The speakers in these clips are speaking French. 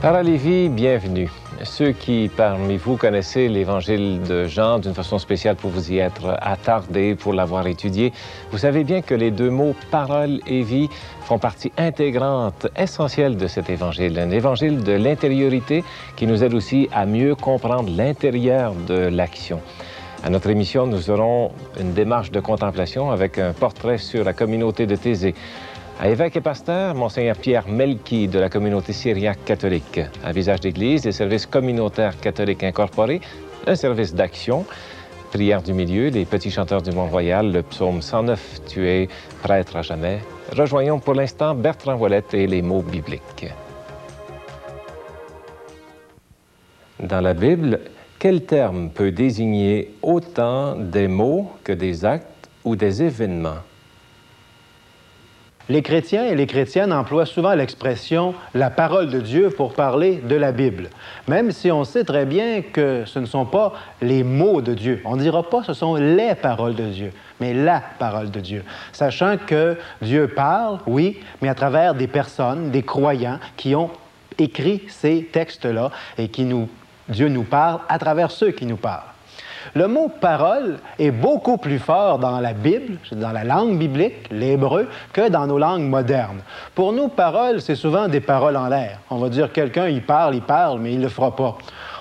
Parole et vie, bienvenue. Ceux qui, parmi vous, connaissez l'Évangile de Jean d'une façon spéciale pour vous y être attardés, pour l'avoir étudié, vous savez bien que les deux mots « parole » et « vie » font partie intégrante, essentielle de cet Évangile. Un Évangile de l'intériorité qui nous aide aussi à mieux comprendre l'intérieur de l'action. À notre émission, nous aurons une démarche de contemplation avec un portrait sur la communauté de Thésée. À évêque et pasteur, Monseigneur Pierre Melki de la communauté syriaque catholique. À Visage d'Église, les services communautaires catholiques incorporés, un service d'action, prière du milieu, les petits chanteurs du Mont-Royal, le psaume 109, « Tu es prêtre à jamais ». Rejoignons pour l'instant Bertrand Ouellette et les mots bibliques. Dans la Bible, quel terme peut désigner autant des mots que des actes ou des événements? Les chrétiens et les chrétiennes emploient souvent l'expression « la parole de Dieu » pour parler de la Bible, même si on sait très bien que ce ne sont pas les mots de Dieu. On ne dira pas « ce sont les paroles de Dieu », mais la parole de Dieu. Sachant que Dieu parle, oui, mais à travers des personnes, des croyants qui ont écrit ces textes-là et Dieu nous parle à travers ceux qui nous parlent. Le mot « parole » est beaucoup plus fort dans la Bible, dans la langue biblique, l'hébreu, que dans nos langues modernes. Pour nous, parole, c'est souvent des paroles en l'air. On va dire quelqu'un, il parle, mais il ne le fera pas.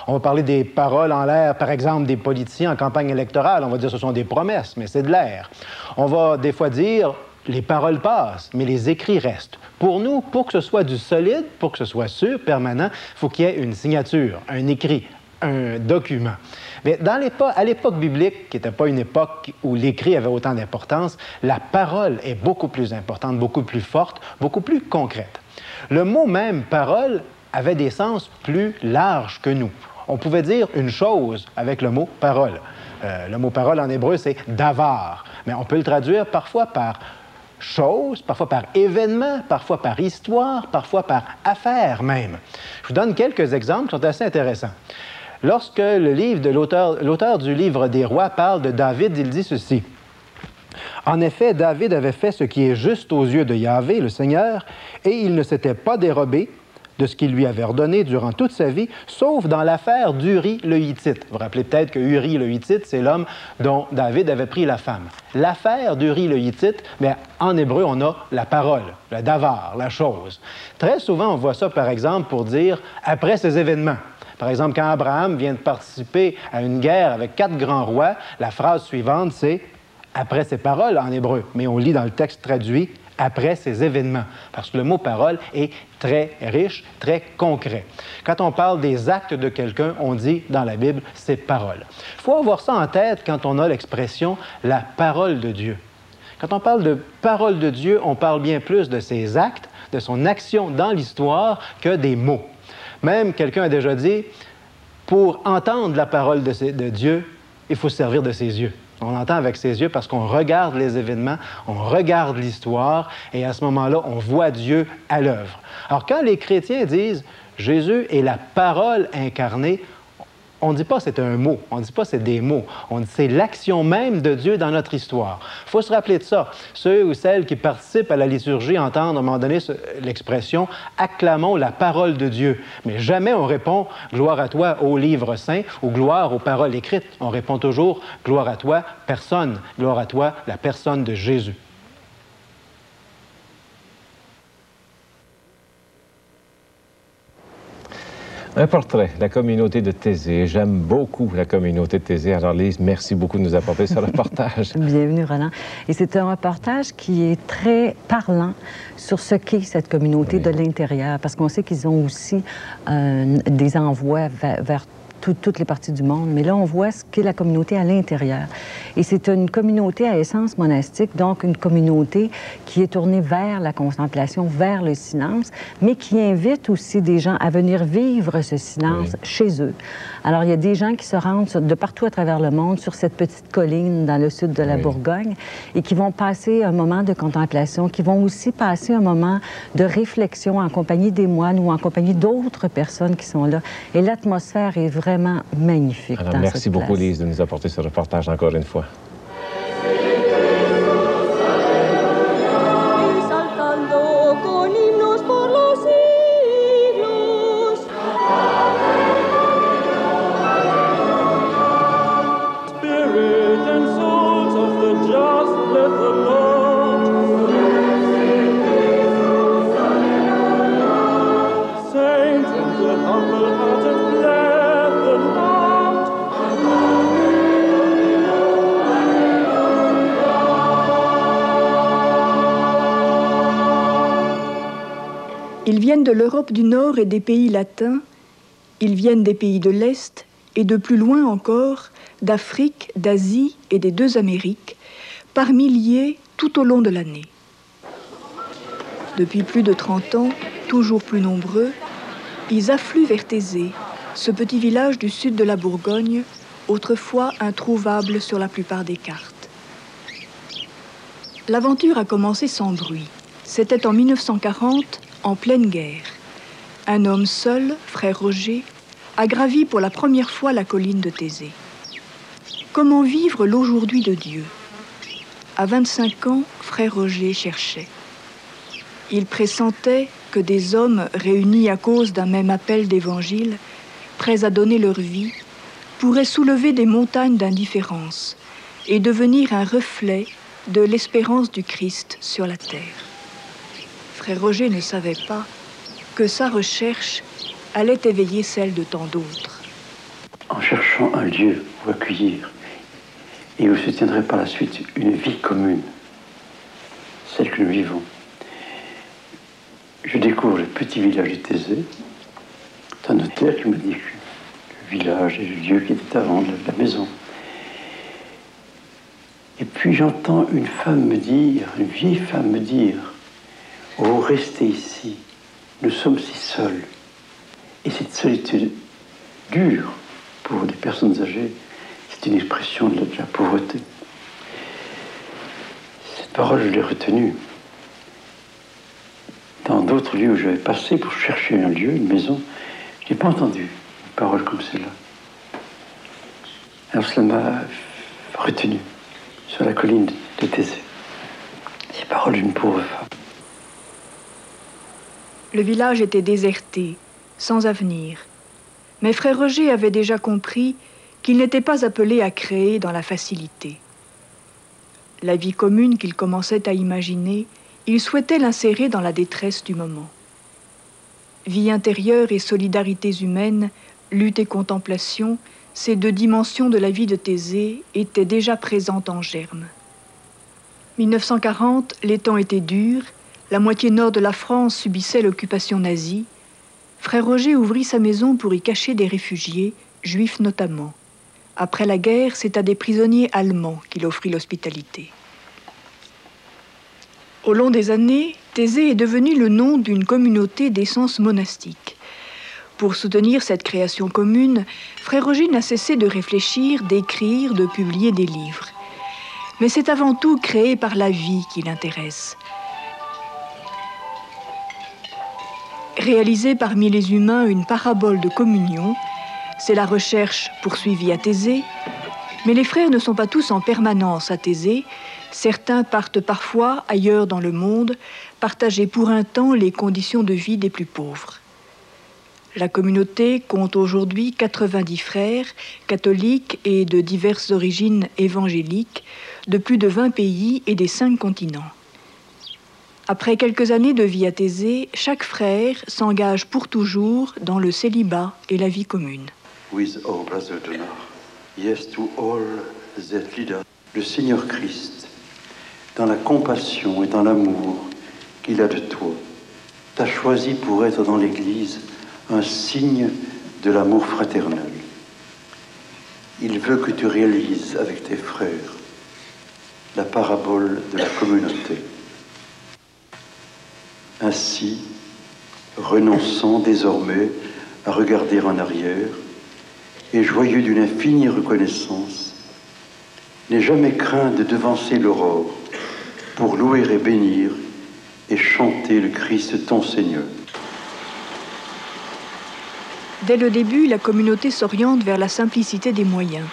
On va parler des paroles en l'air, par exemple, des politiciens en campagne électorale. On va dire que ce sont des promesses, mais c'est de l'air. On va des fois dire les paroles passent, mais les écrits restent. Pour nous, pour que ce soit du solide, pour que ce soit sûr, permanent, il faut qu'il y ait une signature, un écrit, un document. Mais à l'époque biblique, qui n'était pas une époque où l'écrit avait autant d'importance, la parole est beaucoup plus importante, beaucoup plus forte, beaucoup plus concrète. Le mot même « parole » avait des sens plus larges que nous. On pouvait dire une chose avec le mot « parole ». Le mot « parole » en hébreu, c'est « davar », mais on peut le traduire parfois par chose, parfois par événement, parfois par histoire, parfois par affaire même. Je vous donne quelques exemples qui sont assez intéressants. Lorsque l'auteur du livre des Rois parle de David, il dit ceci. « En effet, David avait fait ce qui est juste aux yeux de Yahvé, le Seigneur, et il ne s'était pas dérobé de ce qu'il lui avait ordonné durant toute sa vie, sauf dans l'affaire d'Uri le Hittite. » Vous vous rappelez peut-être que Uri le Hittite, c'est l'homme dont David avait pris la femme. L'affaire d'Uri le Hittite, bien, en hébreu, on a la parole, le davar, la chose. Très souvent, on voit ça, par exemple, pour dire « après ces événements ». Par exemple, quand Abraham vient de participer à une guerre avec 4 grands rois, la phrase suivante, c'est « après ces paroles » en hébreu. Mais on lit dans le texte traduit « après ces événements », parce que le mot « parole » est très riche, très concret. Quand on parle des actes de quelqu'un, on dit dans la Bible « c'est parole ». Il faut avoir ça en tête quand on a l'expression « la parole de Dieu ». Quand on parle de parole de Dieu, on parle bien plus de ses actes, de son action dans l'histoire que des mots. Même, quelqu'un a déjà dit, pour entendre la parole de Dieu, il faut se servir de ses yeux. On entend avec ses yeux parce qu'on regarde les événements, on regarde l'histoire, et à ce moment-là, on voit Dieu à l'œuvre. Alors, quand les chrétiens disent « Jésus est la parole incarnée », on ne dit pas c'est un mot, on ne dit pas c'est des mots, on dit c'est l'action même de Dieu dans notre histoire. Il faut se rappeler de ça. Ceux ou celles qui participent à la liturgie entendent à un moment donné l'expression « acclamons la parole de Dieu ». Mais jamais on répond « gloire à toi, ô livre saint » ou « gloire aux paroles écrites ». On répond toujours « gloire à toi, personne », « gloire à toi, la personne de Jésus ». Un portrait de la communauté de Thésée. J'aime beaucoup la communauté de Thésée. Alors, Lise, merci beaucoup de nous apporter ce reportage. Bienvenue, Roland. Et c'est un reportage qui est très parlant sur ce qu'est cette communauté de l'intérieur, parce qu'on sait qu'ils ont aussi des envois vers toutes les parties du monde. Mais là, on voit ce qu'est la communauté à l'intérieur. Et c'est une communauté à essence monastique, donc une communauté qui est tournée vers la contemplation, vers le silence, mais qui invite aussi des gens à venir vivre ce silence chez eux. Alors, il y a des gens qui se rendent de partout à travers le monde sur cette petite colline dans le sud de la Bourgogne et qui vont passer un moment de contemplation, qui vont aussi passer un moment de réflexion en compagnie des moines ou en compagnie d'autres personnes qui sont là. Et l'atmosphère est vraiment magnifique. Alors, merci beaucoup, Lise, de nous apporter ce reportage encore une fois. viennent de l'Europe du Nord et des pays latins, ils viennent des pays de l'Est et de plus loin encore, d'Afrique, d'Asie et des deux Amériques, par milliers tout au long de l'année. Depuis plus de 30 ans, toujours plus nombreux, ils affluent vers Thésée, ce petit village du sud de la Bourgogne, autrefois introuvable sur la plupart des cartes. L'aventure a commencé sans bruit. C'était en 1940, en pleine guerre. Un homme seul, frère Roger, a gravi pour la première fois la colline de Thésée. Comment vivre l'aujourd'hui de Dieu? À 25 ans, frère Roger cherchait. Il pressentait que des hommes réunis à cause d'un même appel d'évangile, prêts à donner leur vie, pourraient soulever des montagnes d'indifférence et devenir un reflet de l'espérance du Christ sur la terre. Frère Roger ne savait pas que sa recherche allait éveiller celle de tant d'autres. En cherchant un lieu où accueillir et où se tiendrait par la suite une vie commune, celle que nous vivons, je découvre le petit village de Thésée. C'est un notaire qui me dit que le village est le lieu qui était avant la maison. Et puis j'entends une femme me dire, une vieille femme me dire, « Oh, restez ici, nous sommes si seuls. » Et cette solitude dure pour des personnes âgées, c'est une expression de la pauvreté. Cette parole, je l'ai retenue. Dans d'autres lieux où j'avais passé pour chercher un lieu, une maison, je n'ai pas entendu une parole comme celle-là. Alors cela m'a retenu sur la colline de Thésée. Ces paroles d'une pauvre femme. Le village était déserté, sans avenir. Mais frère Roger avait déjà compris qu'il n'était pas appelé à créer dans la facilité. La vie commune qu'il commençait à imaginer, il souhaitait l'insérer dans la détresse du moment. Vie intérieure et solidarités humaines, lutte et contemplation, ces deux dimensions de la vie de Thésée étaient déjà présentes en germe. 1940, les temps étaient durs, la moitié nord de la France subissait l'occupation nazie. Frère Roger ouvrit sa maison pour y cacher des réfugiés, juifs notamment. Après la guerre, c'est à des prisonniers allemands qu'il offrit l'hospitalité. Au long des années, Thésée est devenu le nom d'une communauté d'essence monastique. Pour soutenir cette création commune, frère Roger n'a cessé de réfléchir, d'écrire, de publier des livres. Mais c'est avant tout créé par la vie qui l'intéresse. Réaliser parmi les humains une parabole de communion, c'est la recherche poursuivie à Thésée, mais les frères ne sont pas tous en permanence à Thésée. Certains partent parfois ailleurs dans le monde, partager pour un temps les conditions de vie des plus pauvres. La communauté compte aujourd'hui 90 frères, catholiques et de diverses origines évangéliques, de plus de 20 pays et des 5 continents. Après quelques années de vie à Thésée, chaque frère s'engage pour toujours dans le célibat et la vie commune. With our brother Donor, yes to all that lead us, le Seigneur Christ, dans la compassion et dans l'amour qu'il a de toi, t'a choisi pour être dans l'Église un signe de l'amour fraternel. Il veut que tu réalises avec tes frères la parabole de la communauté. Ainsi, renonçant désormais à regarder en arrière et joyeux d'une infinie reconnaissance, n'aie jamais craint de devancer l'aurore pour louer et bénir et chanter le Christ ton Seigneur. Dès le début, la communauté s'oriente vers la simplicité des moyens.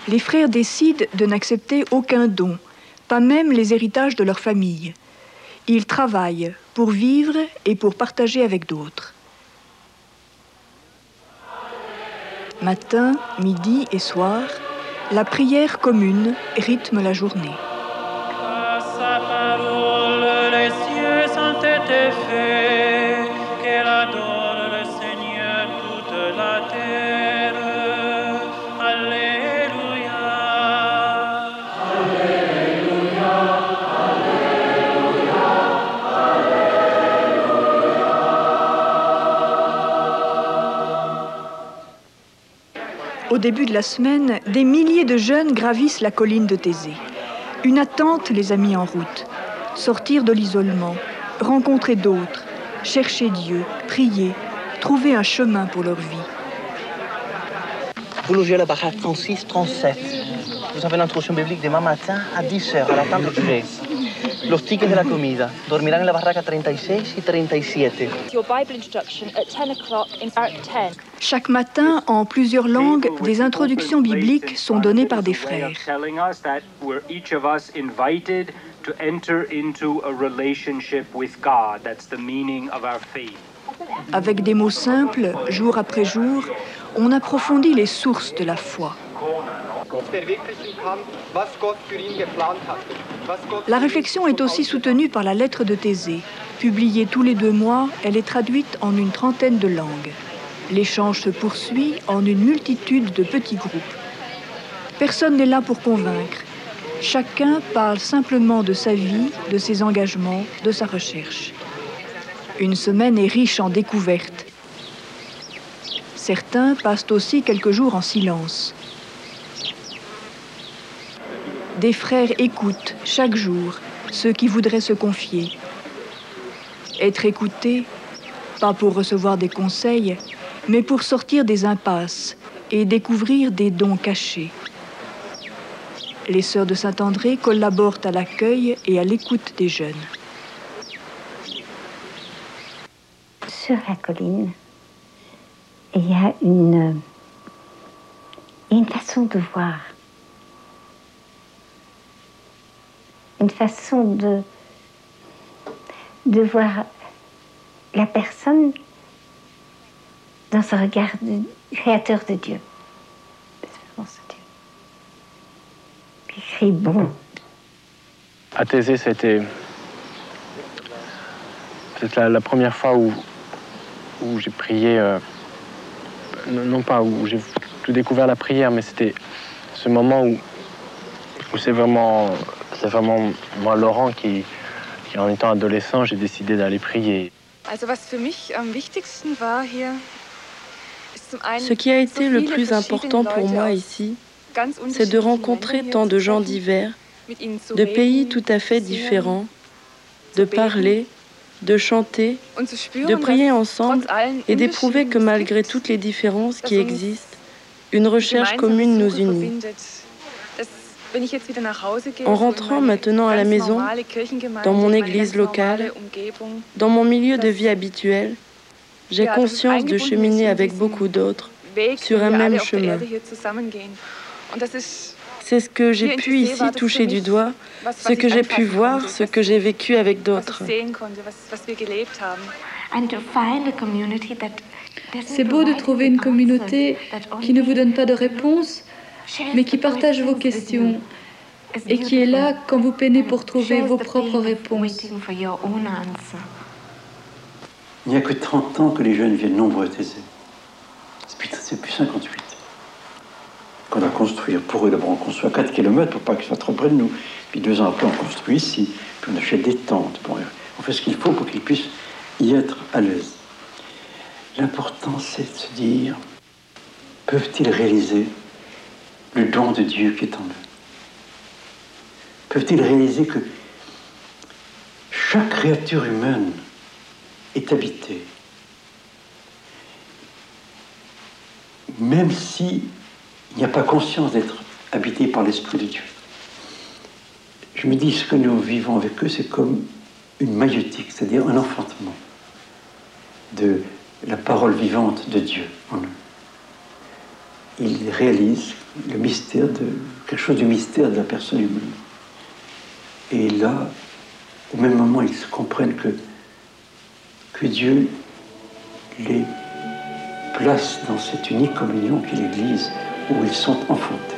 Les frères décident de n'accepter aucun don, pas même les héritages de leur famille. Ils travaillent pour vivre et pour partager avec d'autres. Matin, midi et soir, la prière commune rythme la journée. À sa parole, les cieux sont été faits, qu'elle adore le Seigneur toute la terre. Alléluia. Alléluia, Alléluia, Alléluia. au début de la semaine, des milliers de jeunes gravissent la colline de Thésée. Une attente les a mis en route. Sortir de l'isolement, rencontrer d'autres, chercher Dieu, prier, trouver un chemin pour leur vie. Vous logez à la baraque 36-37. Vous avez l'introduction biblique demain matin à 10h à la table G. Los tickets de la comida. Dormirán en la barraca 36 y 37. Your Bible instruction at 10 o'clock in barrack 10. Chaque matin, en plusieurs langues, des introductions bibliques sont données par des frères. To enter into a relationship with God. That's the meaning of our faith. Avec des mots simples, jour après jour, on approfondit les sources de la foi. La réflexion est aussi soutenue par la lettre de Thésée. Publiée tous les 2 mois, elle est traduite en une trentaine de langues. L'échange se poursuit en une multitude de petits groupes. Personne n'est là pour convaincre. Chacun parle simplement de sa vie, de ses engagements, de sa recherche. Une semaine est riche en découvertes. Certains passent aussi quelques jours en silence. Des frères écoutent chaque jour ceux qui voudraient se confier. Être écouté, pas pour recevoir des conseils, mais pour sortir des impasses et découvrir des dons cachés. Les sœurs de Saint-André collaborent à l'accueil et à l'écoute des jeunes. Sur la colline, il y a une façon de voir, une façon de voir la personne dans ce regard du créateur de Dieu. Écrit bon. À Thésée, c'était la première fois où j'ai prié, non pas où j'ai tout découvert la prière, mais c'était ce moment où c'est vraiment moi, Laurent, qui en étant adolescent, j'ai décidé d'aller prier. Ce qui a été le plus important pour moi ici, c'est de rencontrer tant de gens divers, de pays tout à fait différents, de parler, de chanter, de prier ensemble et d'éprouver que malgré toutes les différences qui existent, une recherche commune nous unit. En rentrant maintenant à la maison, dans mon église locale, dans mon milieu de vie habituel, j'ai conscience de cheminer avec beaucoup d'autres sur un même chemin. C'est ce que j'ai pu ici toucher du doigt, ce que j'ai pu voir, ce que j'ai vécu avec d'autres. C'est beau de trouver une communauté qui ne vous donne pas de réponse, mais qui partage vos questions et qui est là quand vous peinez pour trouver vos propres réponses. Il n'y a que 30 ans que les jeunes viennent nombreux à Thésée. C'est depuis 58. Qu'on a construit pour eux, d'abord on construit à 4 km pour pas qu'ils soient trop près de nous. Puis 2 ans après, on construit ici. Puis on achète des tentes. Bon, on fait ce qu'il faut pour qu'ils puissent y être à l'aise. L'important, c'est de se dire, peuvent-ils réaliser le don de Dieu qui est en eux? Peuvent-ils réaliser que chaque créature humaine est habitée, même si il n'y a pas conscience d'être habité par l'Esprit de Dieu. Je me dis, ce que nous vivons avec eux, c'est comme une maïeutique, c'est-à-dire un enfantement de la parole vivante de Dieu en eux. Ils réalisent le mystère quelque chose du mystère de la personne humaine. Et là, au même moment, ils comprennent que Dieu les place dans cette unique communion qu'est l'Église, où ils sont enfantés.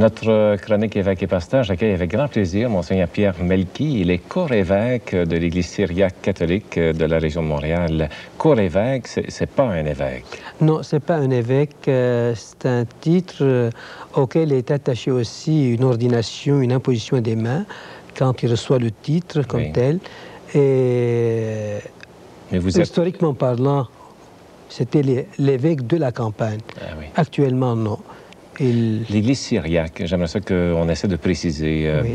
notre chronique évêque et pasteur, j'accueille avec grand plaisir Monseigneur Pierre Melki. Il est co-évêque de l'Église syriaque catholique de la région de Montréal. Co-évêque, c'est pas un évêque. Non, c'est pas un évêque. C'est un titre auquel est attaché aussi une ordination, une imposition des mains quand il reçoit le titre comme tel. Et mais vous historiquement parlant, c'était l'évêque de la campagne. Ah, oui. Actuellement, non. L'Église syriaque, j'aimerais ça qu'on essaie de préciser. Oui.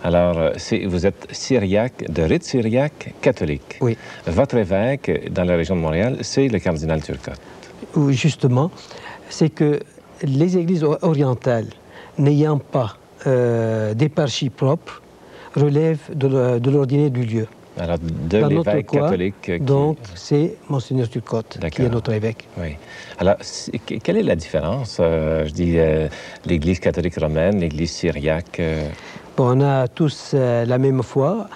Alors, vous êtes syriaque, de rite syriaque catholique. Oui. Votre évêque dans la région de Montréal, c'est le cardinal Turcotte. Oui, justement, c'est que les églises orientales, n'ayant pas d'éparchie propre, relèvent de l'ordinaire du lieu. Alors, de l'évêque catholique... Donc, c'est Monseigneur Turcotte qui est notre évêque. Oui. Alors, quelle est la différence, je dis, l'Église catholique romaine, l'Église syriaque? Bon, on a tous la même foi,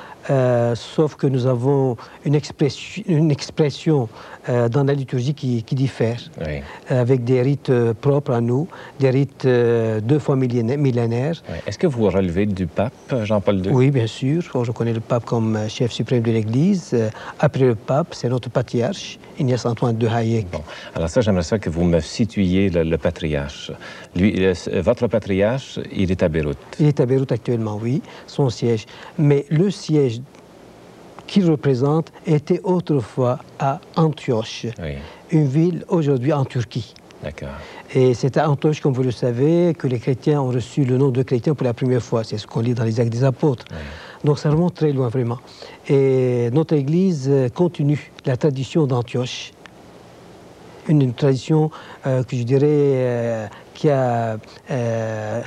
sauf que nous avons une expression dans la liturgie qui diffère, oui. Avec des rites propres à nous, des rites 2 fois millénaires. Oui. Est-ce que vous relevez du pape Jean-Paul II? Oui, bien sûr. Je connais le pape comme chef suprême de l'Église. Après le pape, c'est notre patriarche, Ignace Antoine de Hayek. Bon. Alors ça, j'aimerais ça que vous me situiez le patriarche. Lui, votre patriarche, il est à Beyrouth. Il est à Beyrouth actuellement, oui, son siège. Mais le siège qu'il représente était autrefois à Antioche, oui. Une ville aujourd'hui en Turquie. D'accord. Et c'est à Antioche, comme vous le savez, que les chrétiens ont reçu le nom de chrétien pour la première fois. C'est ce qu'on lit dans les Actes des Apôtres. Oui. Donc ça remonte très loin, vraiment. Et notre Église continue la tradition d'Antioche. Une tradition que je dirais qui a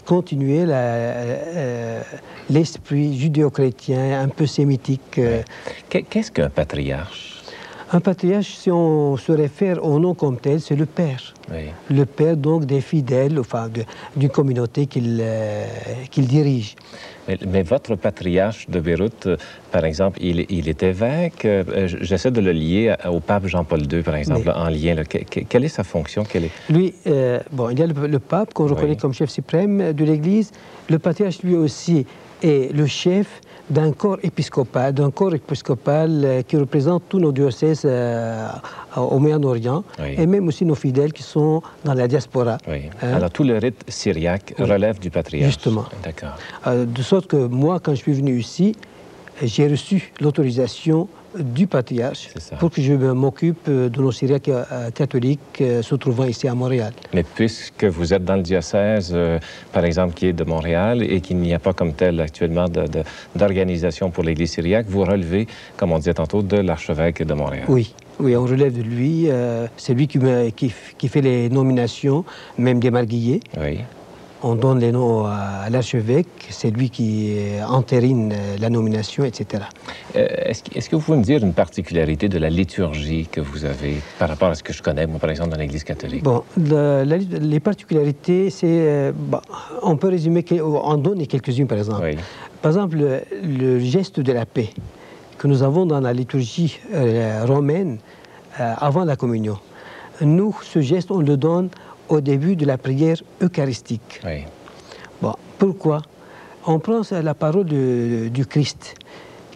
continué l'esprit judéo-chrétien, un peu sémitique. Qu'est-ce qu'un patriarche? Un patriarche, si on se réfère au nom comme tel, c'est le père. Oui. Le père, donc, des fidèles, enfin, d'une communauté qu'il dirige. Mais votre patriarche de Beyrouth, par exemple, il est évêque. J'essaie de le lier au pape Jean-Paul II, par exemple, en lien. Là. Quelle est sa fonction? Lui, bon, il y a le pape qu'on reconnaît comme chef suprême de l'Église. Le patriarche, lui aussi, est le chef d'un corps épiscopal, qui représente tous nos diocèses au Moyen-Orient, oui. Et même aussi nos fidèles qui sont dans la diaspora. Oui. Alors tout le rite syriaque relève du patriarche. Justement. D'accord. De sorte que moi, quand je suis venu ici, j'ai reçu l'autorisation du patriarche pour que je m'occupe de nos Syriaques catholiques se trouvant ici à Montréal. Mais puisque vous êtes dans le diocèse, par exemple, qui est de Montréal et qu'il n'y a pas comme tel actuellement d'organisation pour l'Église syriaque, vous relevez, comme on disait tantôt, de l'archevêque de Montréal. Oui. Oui, on relève de lui. C'est lui qui fait les nominations, même des marguilliers. Oui. On donne les noms à l'archevêque, c'est lui qui entérine la nomination, etc. Est-ce que vous pouvez me dire une particularité de la liturgie que vous avez par rapport à ce que je connais, moi, par exemple, dans l'Église catholique? Bon, les particularités, c'est... on peut résumer, en donner quelques-unes, par exemple. Oui. Par exemple, le geste de la paix que nous avons dans la liturgie romaine avant la communion. Nous, ce geste, on le donne au début de la prière eucharistique. Oui. Bon, pourquoi? On prend la parole du Christ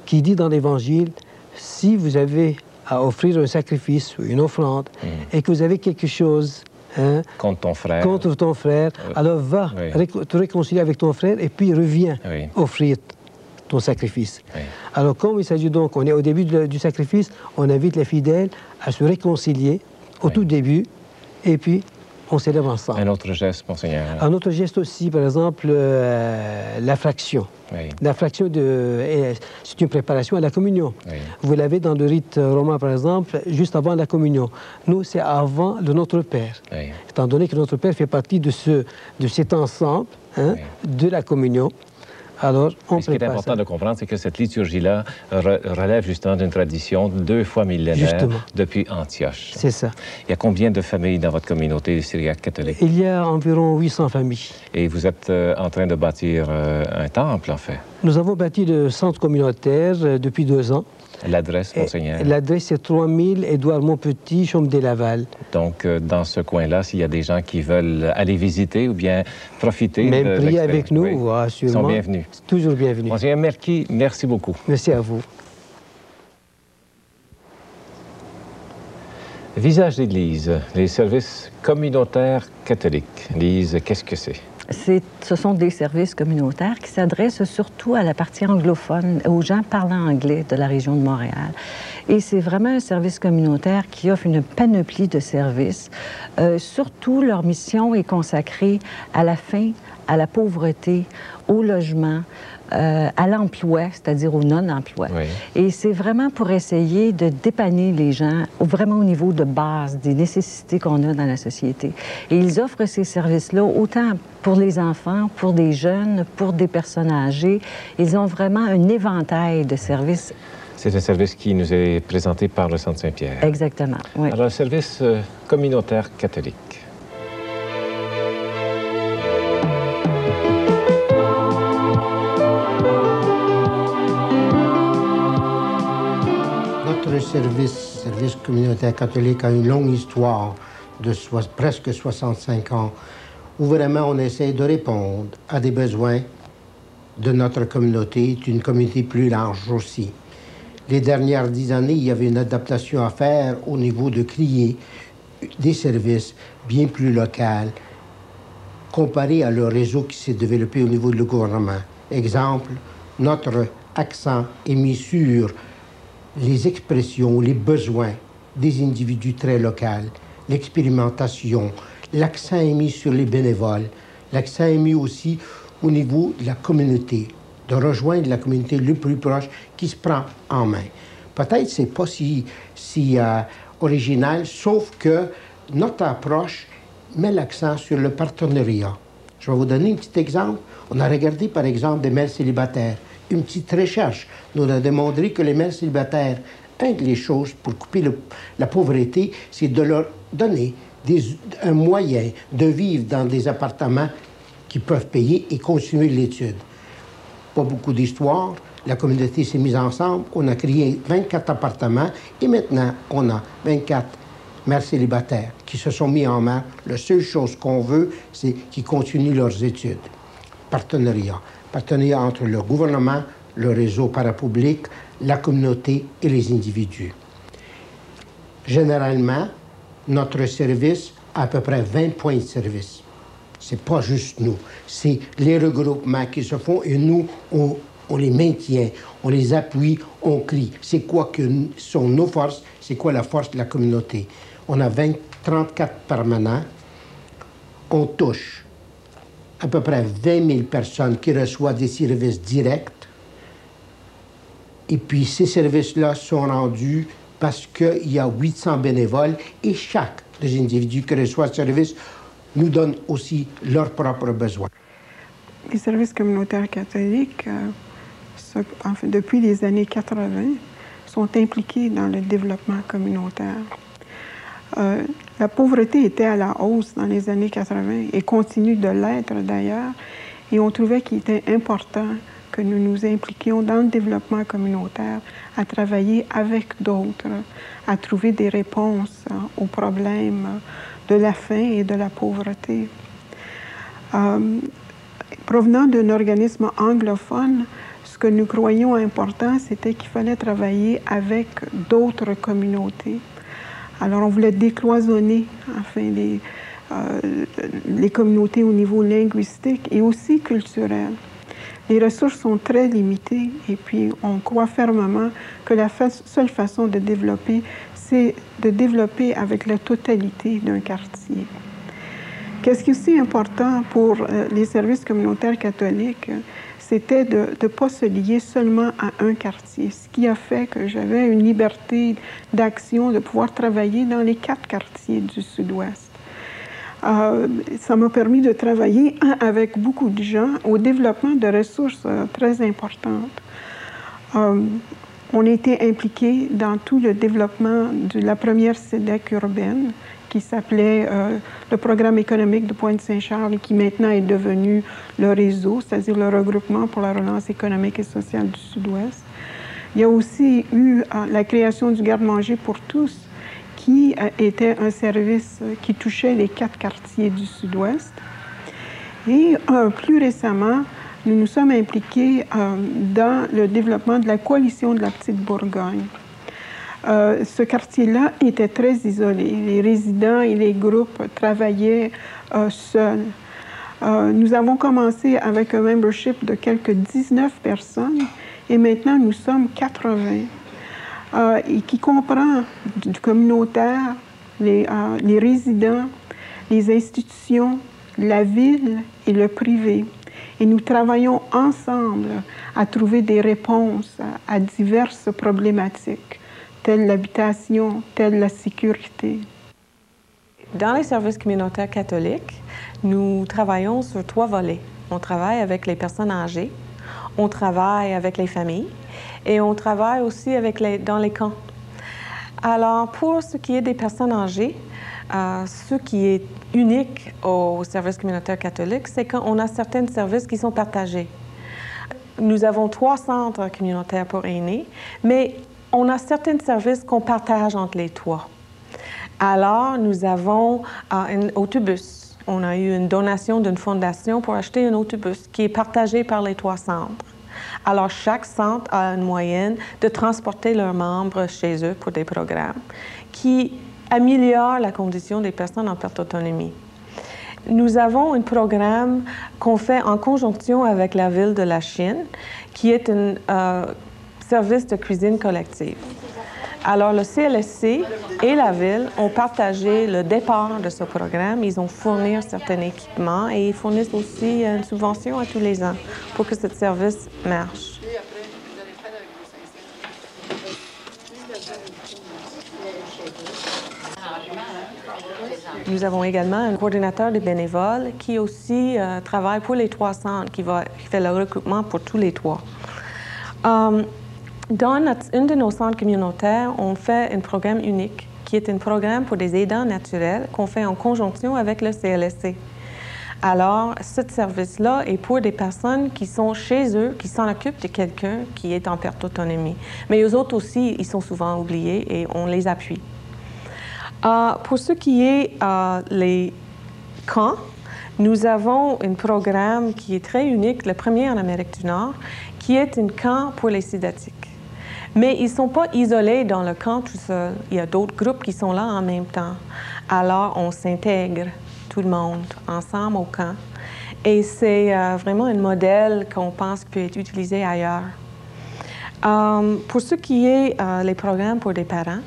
qui dit dans l'Évangile, si vous avez à offrir un sacrifice ou une offrande et que vous avez quelque chose contre ton frère, alors va te réconcilier avec ton frère et puis reviens offrir ton sacrifice. Oui. Alors, comme il s'agit donc, on est au début du sacrifice, on invite les fidèles à se réconcilier au tout début et puis on célèbre ensemble. Un autre geste, Monseigneur? Un autre geste aussi, par exemple, la fraction. Oui. La fraction, c'est une préparation à la communion. Oui. Vous l'avez dans le rite romain, par exemple, juste avant la communion. Nous, c'est avant le Notre Père. Oui. Étant donné que Notre Père fait partie de cet ensemble de la communion. Alors, ce qui est important de comprendre, c'est que cette liturgie-là relève justement d'une tradition 2 fois millénaire depuis Antioche. C'est ça. Il y a combien de familles dans votre communauté syriaque catholique? Il y a environ 800 familles. Et vous êtes en train de bâtir un temple, en fait? Nous avons bâti le centre communautaire depuis 2 ans. L'adresse, monseigneur? L'adresse, c'est 3000 Édouard Montpetit, Chambre des Laval. Donc, dans ce coin-là, s'il y a des gens qui veulent aller visiter ou bien profiter même prier avec nous, oui, assurément. Ils sont bienvenus. Toujours bienvenus. Monseigneur Merki, merci beaucoup. Merci à vous. Visage d'Église, les services communautaires catholiques. Lise, qu'est-ce que c'est? Ce sont des services communautaires qui s'adressent surtout à la partie anglophone, aux gens parlant anglais de la région de Montréal. Et c'est vraiment un service communautaire qui offre une panoplie de services. Surtout, leur mission est consacrée à la faim, à la pauvreté, au logement, à l'emploi, c'est-à-dire au non-emploi. Oui. Et c'est vraiment pour essayer de dépanner les gens, vraiment au niveau de base, des nécessités qu'on a dans la société. Et ils offrent ces services-là autant pour les enfants, pour des jeunes, pour des personnes âgées. Ils ont vraiment un éventail de services. C'est un service qui nous est présenté par le Centre Saint-Pierre. Exactement, oui. Alors, un service communautaire catholique. Notre service communautaire catholique a une longue histoire de presque 65 ans, où vraiment on essaie de répondre à des besoins de notre communauté, d'une communauté plus large aussi. Les dernières 10 années, il y avait une adaptation à faire au niveau de créer des services bien plus locaux, comparé à le réseau qui s'est développé au niveau du gouvernement. Exemple, notre accent est mis sur les expressions, les besoins des individus très locaux, l'expérimentation, l'accent est mis sur les bénévoles, l'accent est mis aussi au niveau de la communauté, de rejoindre la communauté le plus proche qui se prend en main. Peut-être c'est pas si original, sauf que notre approche met l'accent sur le partenariat. Je vais vous donner un petit exemple. On a regardé par exemple des mères célibataires. Une petite recherche nous a démontré que les mères célibataires, une des choses pour couper la pauvreté, c'est de leur donner un moyen de vivre dans des appartements qu'ils peuvent payer et continuer l'étude. Pas beaucoup d'histoire. La communauté s'est mise ensemble. On a créé 24 appartements et maintenant, on a 24 mères célibataires qui se sont mis en main. La seule chose qu'on veut, c'est qu'ils continuent leurs études. Partenariat. Partenariat entre le gouvernement, le réseau parapublic, la communauté et les individus. Généralement, notre service a à peu près 20 points de service. C'est pas juste nous, c'est les regroupements qui se font et nous, on les maintient, on les appuie, on crie. C'est quoi que sont nos forces, c'est quoi la force de la communauté. On a 34 permanents, on touche à peu près 20 000 personnes qui reçoivent des services directs. Et puis ces services-là sont rendus parce qu'il y a 800 bénévoles et chaque des individus qui reçoivent ce service nous donne aussi leurs propres besoins. Les services communautaires catholiques, depuis les années 80, sont impliqués dans le développement communautaire. La pauvreté était à la hausse dans les années 80 et continue de l'être d'ailleurs. Et on trouvait qu'il était important que nous nous impliquions dans le développement communautaire, à travailler avec d'autres, à trouver des réponses aux problèmes de la faim et de la pauvreté. Provenant d'un organisme anglophone, ce que nous croyions important, c'était qu'il fallait travailler avec d'autres communautés. Alors, on voulait décloisonner, enfin, les communautés au niveau linguistique et aussi culturel. Les ressources sont très limitées et puis on croit fermement que la seule façon de développer, c'est de développer avec la totalité d'un quartier. Qu'est-ce qui est aussi important pour les services communautaires catholiques, c'était de ne pas se lier seulement à un quartier, ce qui a fait que j'avais une liberté d'action, de pouvoir travailler dans les 4 quartiers du Sud-Ouest. Ça m'a permis de travailler avec beaucoup de gens au développement de ressources très importantes. On a été impliqués dans tout le développement de la première CEDEC urbaine, qui s'appelait le Programme économique de Pointe-Saint-Charles et qui maintenant est devenu le réseau, c'est-à-dire le regroupement pour la relance économique et sociale du Sud-Ouest. Il y a aussi eu la création du garde-manger pour tous, qui était un service qui touchait les 4 quartiers du Sud-Ouest. Et plus récemment, nous nous sommes impliqués dans le développement de la coalition de la Petite Bourgogne. Ce quartier-là était très isolé. Les résidents et les groupes travaillaient seuls. Nous avons commencé avec un membership de quelques 19 personnes et maintenant nous sommes 80, et qui comprend du communautaire, les résidents, les institutions, la ville et le privé. Et nous travaillons ensemble à trouver des réponses à diverses problématiques, telles l'habitation, telle la sécurité. Dans les services communautaires catholiques, nous travaillons sur 3 volets. On travaille avec les personnes âgées, on travaille avec les familles et on travaille aussi dans les camps. Alors, pour ce qui est des personnes âgées, ce qui est unique au service communautaire catholique, c'est qu'on a certains services qui sont partagés. Nous avons 3 centres communautaires pour aînés, mais on a certains services qu'on partage entre les 3. Alors, nous avons un autobus. On a eu une donation d'une fondation pour acheter un autobus qui est partagé par les 3 centres. Alors, chaque centre a une moyenne de transporter leurs membres chez eux pour des programmes qui améliorent la condition des personnes en perte d'autonomie. Nous avons un programme qu'on fait en conjonction avec la ville de La Chine, qui est un service de cuisine collective. Alors, le CLSC et la ville ont partagé le départ de ce programme. Ils ont fourni certains équipements et ils fournissent aussi une subvention à tous les ans pour que ce service marche. Nous avons également un coordinateur des bénévoles qui aussi travaille pour les 3 centres, qui fait le recrutement pour tous les 3. Dans un de nos centres communautaires, on fait un programme unique, qui est un programme pour des aidants naturels qu'on fait en conjonction avec le CLSC. Alors, ce service-là est pour des personnes qui sont chez eux, qui s'en occupent de quelqu'un qui est en perte d'autonomie. Mais eux autres aussi, ils sont souvent oubliés et on les appuie. Pour ce qui est les camps, nous avons un programme qui est très unique, le premier en Amérique du Nord, qui est un camp pour les sédatiques. Mais ils ne sont pas isolés dans le camp tout seul. Il y a d'autres groupes qui sont là en même temps. Alors, on s'intègre, tout le monde, ensemble au camp. Et c'est vraiment un modèle qu'on pense peut être utilisé ailleurs. Pour ce qui est les programmes pour des parents,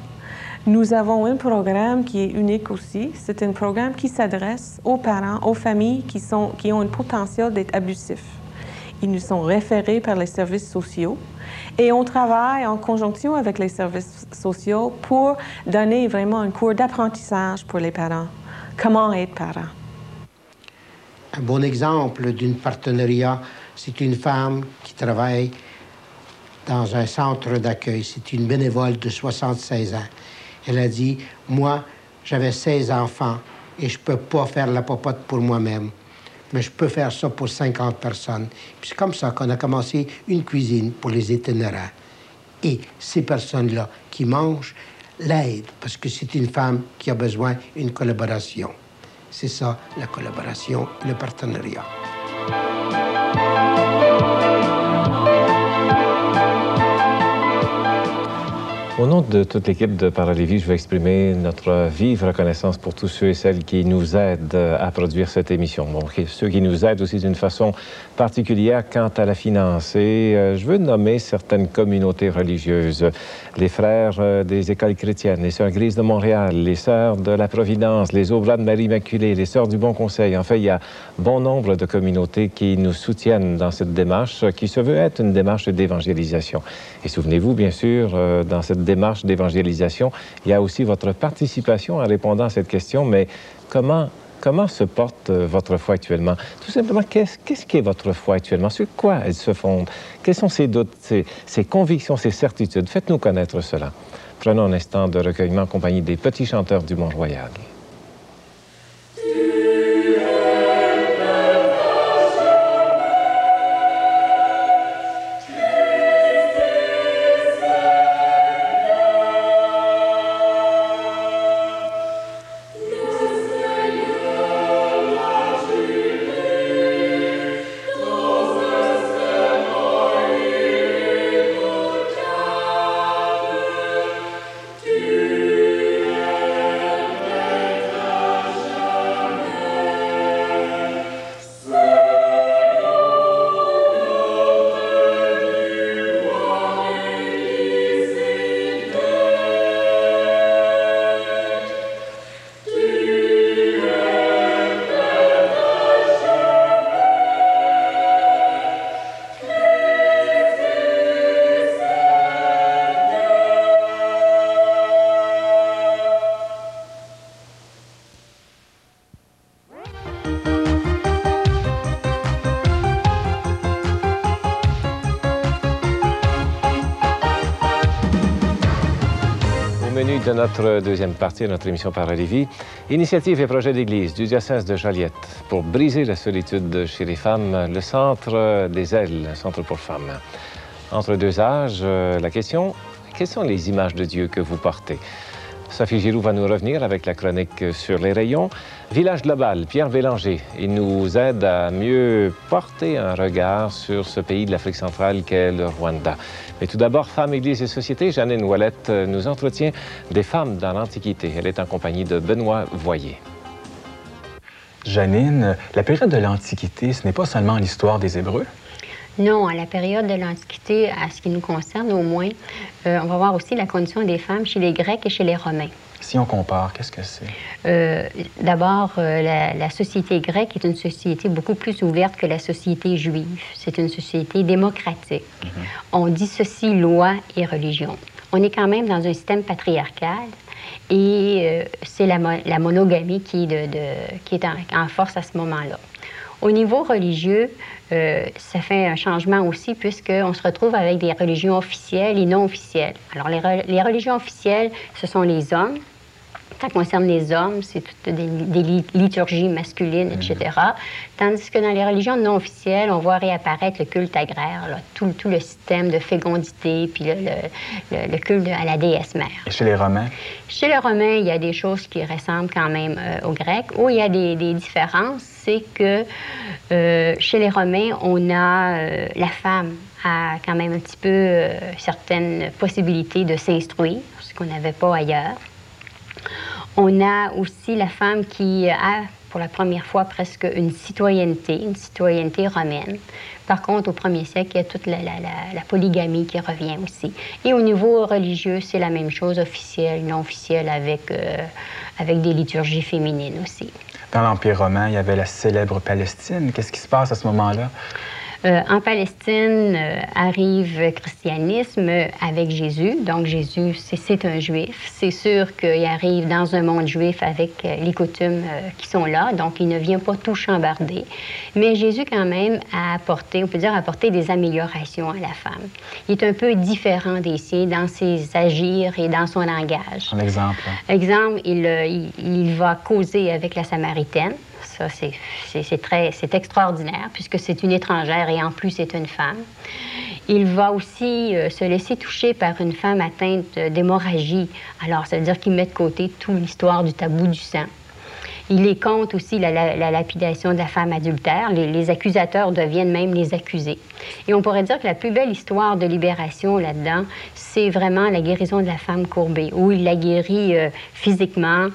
nous avons un programme qui est unique aussi. C'est un programme qui s'adresse aux parents, aux familles qui ont un potentiel d'être abusifs. Ils nous sont référés par les services sociaux et on travaille en conjonction avec les services sociaux pour donner vraiment un cours d'apprentissage pour les parents. Comment être parent? Un bon exemple d'un partenariat, c'est une femme qui travaille dans un centre d'accueil. C'est une bénévole de 76 ans. Elle a dit, moi, j'avais 16 enfants et je ne peux pas faire la popote pour moi-même. Mais je peux faire ça pour 50 personnes. Puis c'est comme ça qu'on a commencé une cuisine pour les itinérants. Et ces personnes-là qui mangent l'aident, parce que c'est une femme qui a besoin d'une collaboration. C'est ça, la collaboration et le partenariat. Au nom de toute l'équipe de Paralévis, je veux exprimer notre vive reconnaissance pour tous ceux et celles qui nous aident à produire cette émission. Bon, ceux qui nous aident aussi d'une façon particulière quant à la finance. Et je veux nommer certaines communautés religieuses. Les frères des écoles chrétiennes, les sœurs grises de Montréal, les sœurs de la Providence, les Oblates de Marie Immaculée, les sœurs du Bon Conseil. En fait, il y a bon nombre de communautés qui nous soutiennent dans cette démarche qui se veut être une démarche d'évangélisation. Et souvenez-vous, bien sûr, dans cette démarche d'évangélisation, il y a aussi votre participation en répondant à cette question, mais comment se porte votre foi actuellement? Tout simplement, qu'est-ce qu'est votre foi actuellement? Sur quoi elle se fonde? Quels sont ses doutes, ses convictions, ses certitudes? Faites-nous connaître cela. Prenons un instant de recueillement en compagnie des petits chanteurs du Mont-Royal. suite de notre deuxième partie de notre émission Parole et Vie. Initiative et projet d'Église du diocèse de Joliette pour briser la solitude chez les femmes, le Centre des Ailes, un centre pour femmes. Entre deux âges, la question, quelles sont les images de Dieu que vous portez? Sophie Giroux va nous revenir avec la chronique sur les rayons. Village Global, Pierre Bélanger, il nous aide à mieux porter un regard sur ce pays de l'Afrique centrale qu'est le Rwanda. Mais tout d'abord, Femmes, Église et Société, Janine Ouellette nous entretient des femmes dans l'Antiquité. Elle est en compagnie de Benoît Voyer. Janine, la période de l'Antiquité, ce n'est pas seulement l'histoire des Hébreux? Non, à la période de l'Antiquité, à ce qui nous concerne au moins, on va voir aussi la condition des femmes chez les Grecs et chez les Romains. Si on compare, qu'est-ce que c'est? D'abord, la société grecque est une société beaucoup plus ouverte que la société juive. C'est une société démocratique. On dissocie loi et religion. On est quand même dans un système patriarcal et c'est la monogamie qui est en force à ce moment-là. Au niveau religieux, ça fait un changement aussi puisqu'on se retrouve avec des religions officielles et non officielles. Alors, les religions officielles, ce sont les hommes. Ça concerne les hommes, c'est toutes des liturgies masculines, etc. Tandis que dans les religions non officielles, on voit réapparaître le culte agraire, là, tout le système de fécondité, puis le culte à la déesse mère. Et chez les Romains? Chez les Romains, il y a des choses qui ressemblent quand même aux Grecs. Où il y a des différences, c'est que chez les Romains, on a la femme a quand même un petit peu certaines possibilités de s'instruire, ce qu'on n'avait pas ailleurs. On a aussi la femme qui a, pour la première fois, presque une citoyenneté romaine. Par contre, au 1er siècle, il y a toute la polygamie qui revient aussi. Et au niveau religieux, c'est la même chose, officielle, non officielle, avec des liturgies féminines aussi. Dans l'Empire romain, il y avait la célèbre Palestine. Qu'est-ce qui se passe à ce moment-là? En Palestine arrive le christianisme avec Jésus. Donc, Jésus, c'est un juif. C'est sûr qu'il arrive dans un monde juif avec les coutumes qui sont là. Donc, il ne vient pas tout chambarder. Mais Jésus, quand même, a apporté, on peut dire, des améliorations à la femme. Il est un peu différent des siens dans ses agirs et dans son langage. Un exemple? Exemple, il va causer avec la Samaritaine. Ça, c'est extraordinaire, puisque c'est une étrangère et en plus, c'est une femme. Il va aussi se laisser toucher par une femme atteinte d'hémorragie. Alors, ça veut dire qu'il met de côté toute l'histoire du tabou du sang. Il est contre aussi la lapidation de la femme adultère. Les accusateurs deviennent même les accusés. Et on pourrait dire que la plus belle histoire de libération là-dedans, c'est vraiment la guérison de la femme courbée, où il la guérit physiquement,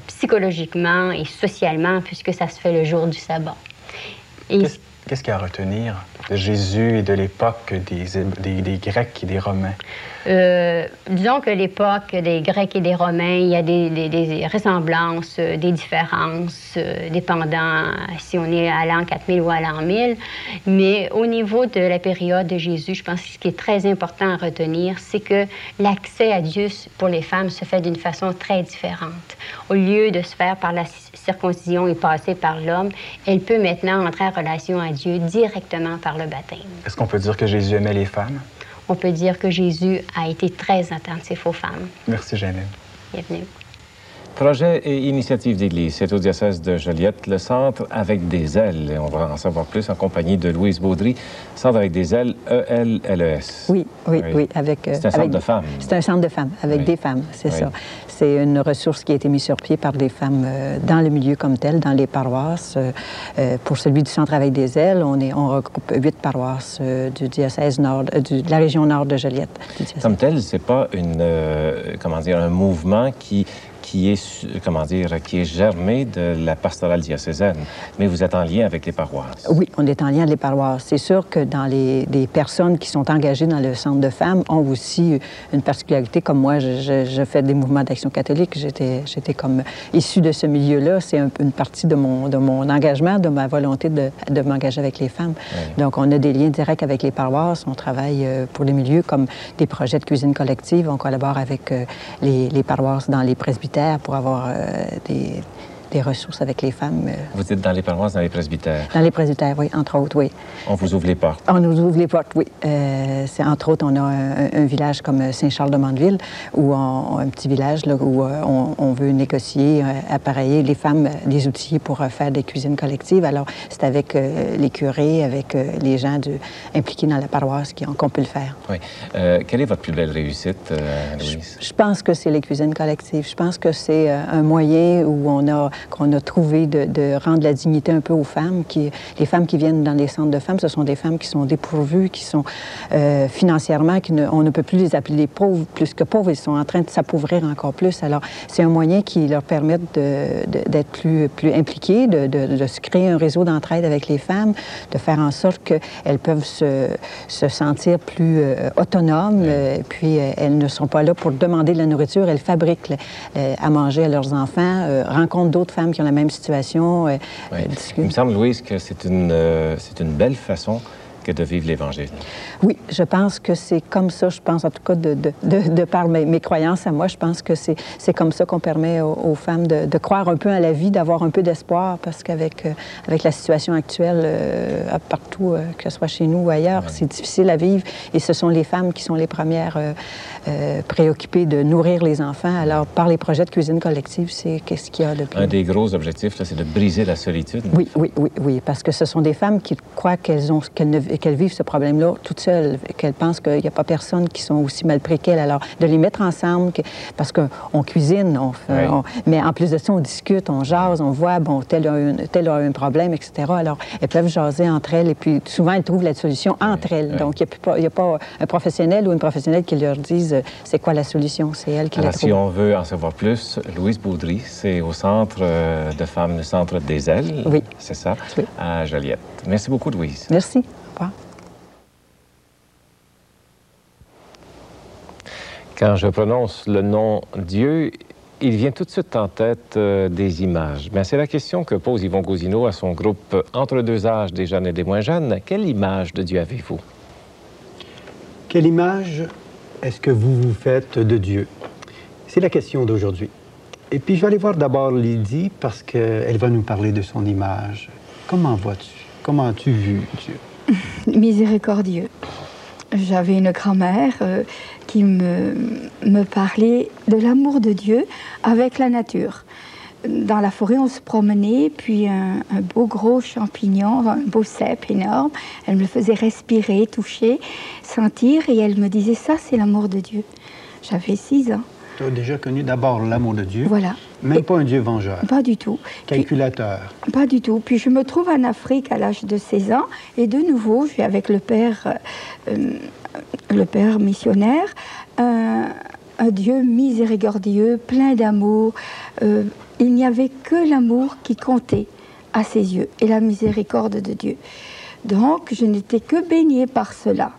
psychologiquement et socialement, puisque ça se fait le jour du sabbat. Qu'est-ce qu'il y a à retenir de Jésus et de l'époque des Grecs et des Romains? Disons que l'époque des Grecs et des Romains, il y a des ressemblances, des différences, dépendant si on est à l'an 4000 ou à l'an 1000. Mais au niveau de la période de Jésus, je pense que ce qui est très important à retenir, c'est que l'accès à Dieu pour les femmes se fait d'une façon très différente. Au lieu de se faire par la circoncision et passer par l'homme, elle peut maintenant entrer en relation à Dieu directement par le baptême. Est-ce qu'on peut dire que Jésus aimait les femmes? On peut dire que Jésus a été très attentif aux femmes. Merci, Janine. Bienvenue. Projet et initiative d'Église, c'est au diocèse de Joliette, le Centre avec des ailes. Et on va en savoir plus en compagnie de Louise Baudry. Centre avec des ailes, E-L-L-E-S. Oui. C'est un centre de femmes. C'est un centre de femmes, avec des femmes, c'est ça. C'est une ressource qui a été mise sur pied par des femmes dans le milieu comme tel, dans les paroisses. Pour celui du Centre avec des ailes, on regroupe 8 paroisses du diocèse nord, de la région nord de Joliette. Comme tel, c'est pas un mouvement qui est germé de la pastorale diocésaine, mais vous êtes en lien avec les paroisses. Oui, on est en lien avec les paroisses. C'est sûr que des personnes qui sont engagées dans le centre de femmes ont aussi une particularité. Comme moi, je fais des mouvements d'action catholique. J'étais comme issue de ce milieu-là. C'est une partie de mon engagement, de ma volonté de m'engager avec les femmes. Oui. Donc, on a des liens directs avec les paroisses. On travaille pour les milieux comme des projets de cuisine collective. On collabore avec les paroisses dans les presbytères pour avoir des ressources avec les femmes. Vous êtes dans les paroisses, dans les presbytères? Dans les presbytères, oui, entre autres, oui. On vous ouvre les portes? On nous ouvre les portes, oui. C'est, entre autres, on a un village comme Saint-Charles-de-Mandeville, où un petit village là, où on veut négocier, appareiller les femmes, les outils pour faire des cuisines collectives. Alors, c'est avec les curés, avec les gens impliqués dans la paroisse qu'on peut le faire. Oui. Quelle est votre plus belle réussite, Louise? Je pense que c'est les cuisines collectives. Je pense que c'est un moyen où qu'on a trouvé de rendre la dignité un peu aux femmes. Les femmes qui viennent dans les centres de femmes, ce sont des femmes qui sont dépourvues, qui sont financièrement, on ne peut plus les appeler pauvres plus que pauvres. Ils sont en train de s'appauvrir encore plus. Alors, c'est un moyen qui leur permet d'être plus impliqués, de se créer un réseau d'entraide avec les femmes, de faire en sorte qu'elles peuvent se sentir plus autonomes. Puis, elles ne sont pas là pour demander de la nourriture. Elles fabriquent à manger à leurs enfants, rencontrent d'autres femmes qui ont la même situation. Il me semble, Louise, que c'est une belle façon que de vivre l'Évangile. Oui, je pense que c'est comme ça, je pense en tout cas de par mes croyances à moi, je pense que c'est comme ça qu'on permet aux femmes de croire un peu à la vie, d'avoir un peu d'espoir, parce qu'avec la situation actuelle, partout, que ce soit chez nous ou ailleurs, c'est difficile à vivre et ce sont les femmes qui sont les premières préoccupées de nourrir les enfants. Alors, par les projets de cuisine collective, c'est qu'est-ce qu'il y a de plus... Un des gros objectifs, c'est de briser la solitude. Oui, parce que ce sont des femmes qui croient qu'elles vivent ce problème-là toutes seules, qu'elles pensent qu'il n'y a pas personne qui sont aussi mal pris qu'elles. Alors, de les mettre ensemble, parce qu'on cuisine, mais en plus de ça, on discute, on jase, on voit, bon, tel a un problème, etc. Alors, elles peuvent jaser entre elles et puis souvent, elles trouvent la solution entre elles. Donc, il n'y a pas un professionnel ou une professionnelle qui leur dise c'est quoi la solution, c'est elle qui la trouve. Si on veut en savoir plus, Louise Baudry, c'est au Centre de femmes, le Centre des Ailes. Oui. C'est ça, à Joliette. Merci beaucoup, Louise. Merci. Au revoir. Quand je prononce le nom Dieu, il vient tout de suite en tête des images. Bien, c'est la question que pose Yvon Cousineau à son groupe Entre deux âges, des jeunes et des moins jeunes. Quelle image de Dieu avez-vous? Quelle image est-ce que vous vous faites de Dieu? C'est la question d'aujourd'hui. Et puis, je vais aller voir d'abord Lydie parce qu'elle va nous parler de son image. Comment vois-tu? Comment as-tu vu Dieu? Miséricordieux. J'avais une grand-mère qui me parlait de l'amour de Dieu avec la nature. Dans la forêt, on se promenait, puis un beau gros champignon, un beau cèpe énorme. Elle me le faisait respirer, toucher, sentir, et elle me disait, ça, c'est l'amour de Dieu. J'avais 6 ans. Tu as déjà connu d'abord l'amour de Dieu. Voilà. Même pas un Dieu vengeur. Pas du tout. Calculateur. Puis, pas du tout. Puis je me trouve en Afrique à l'âge de 16 ans, et de nouveau, je suis avec le père missionnaire, un Dieu miséricordieux, plein d'amour. Il n'y avait que l'amour qui comptait à ses yeux et la miséricorde de Dieu. Donc, je n'étais que baignée par cela.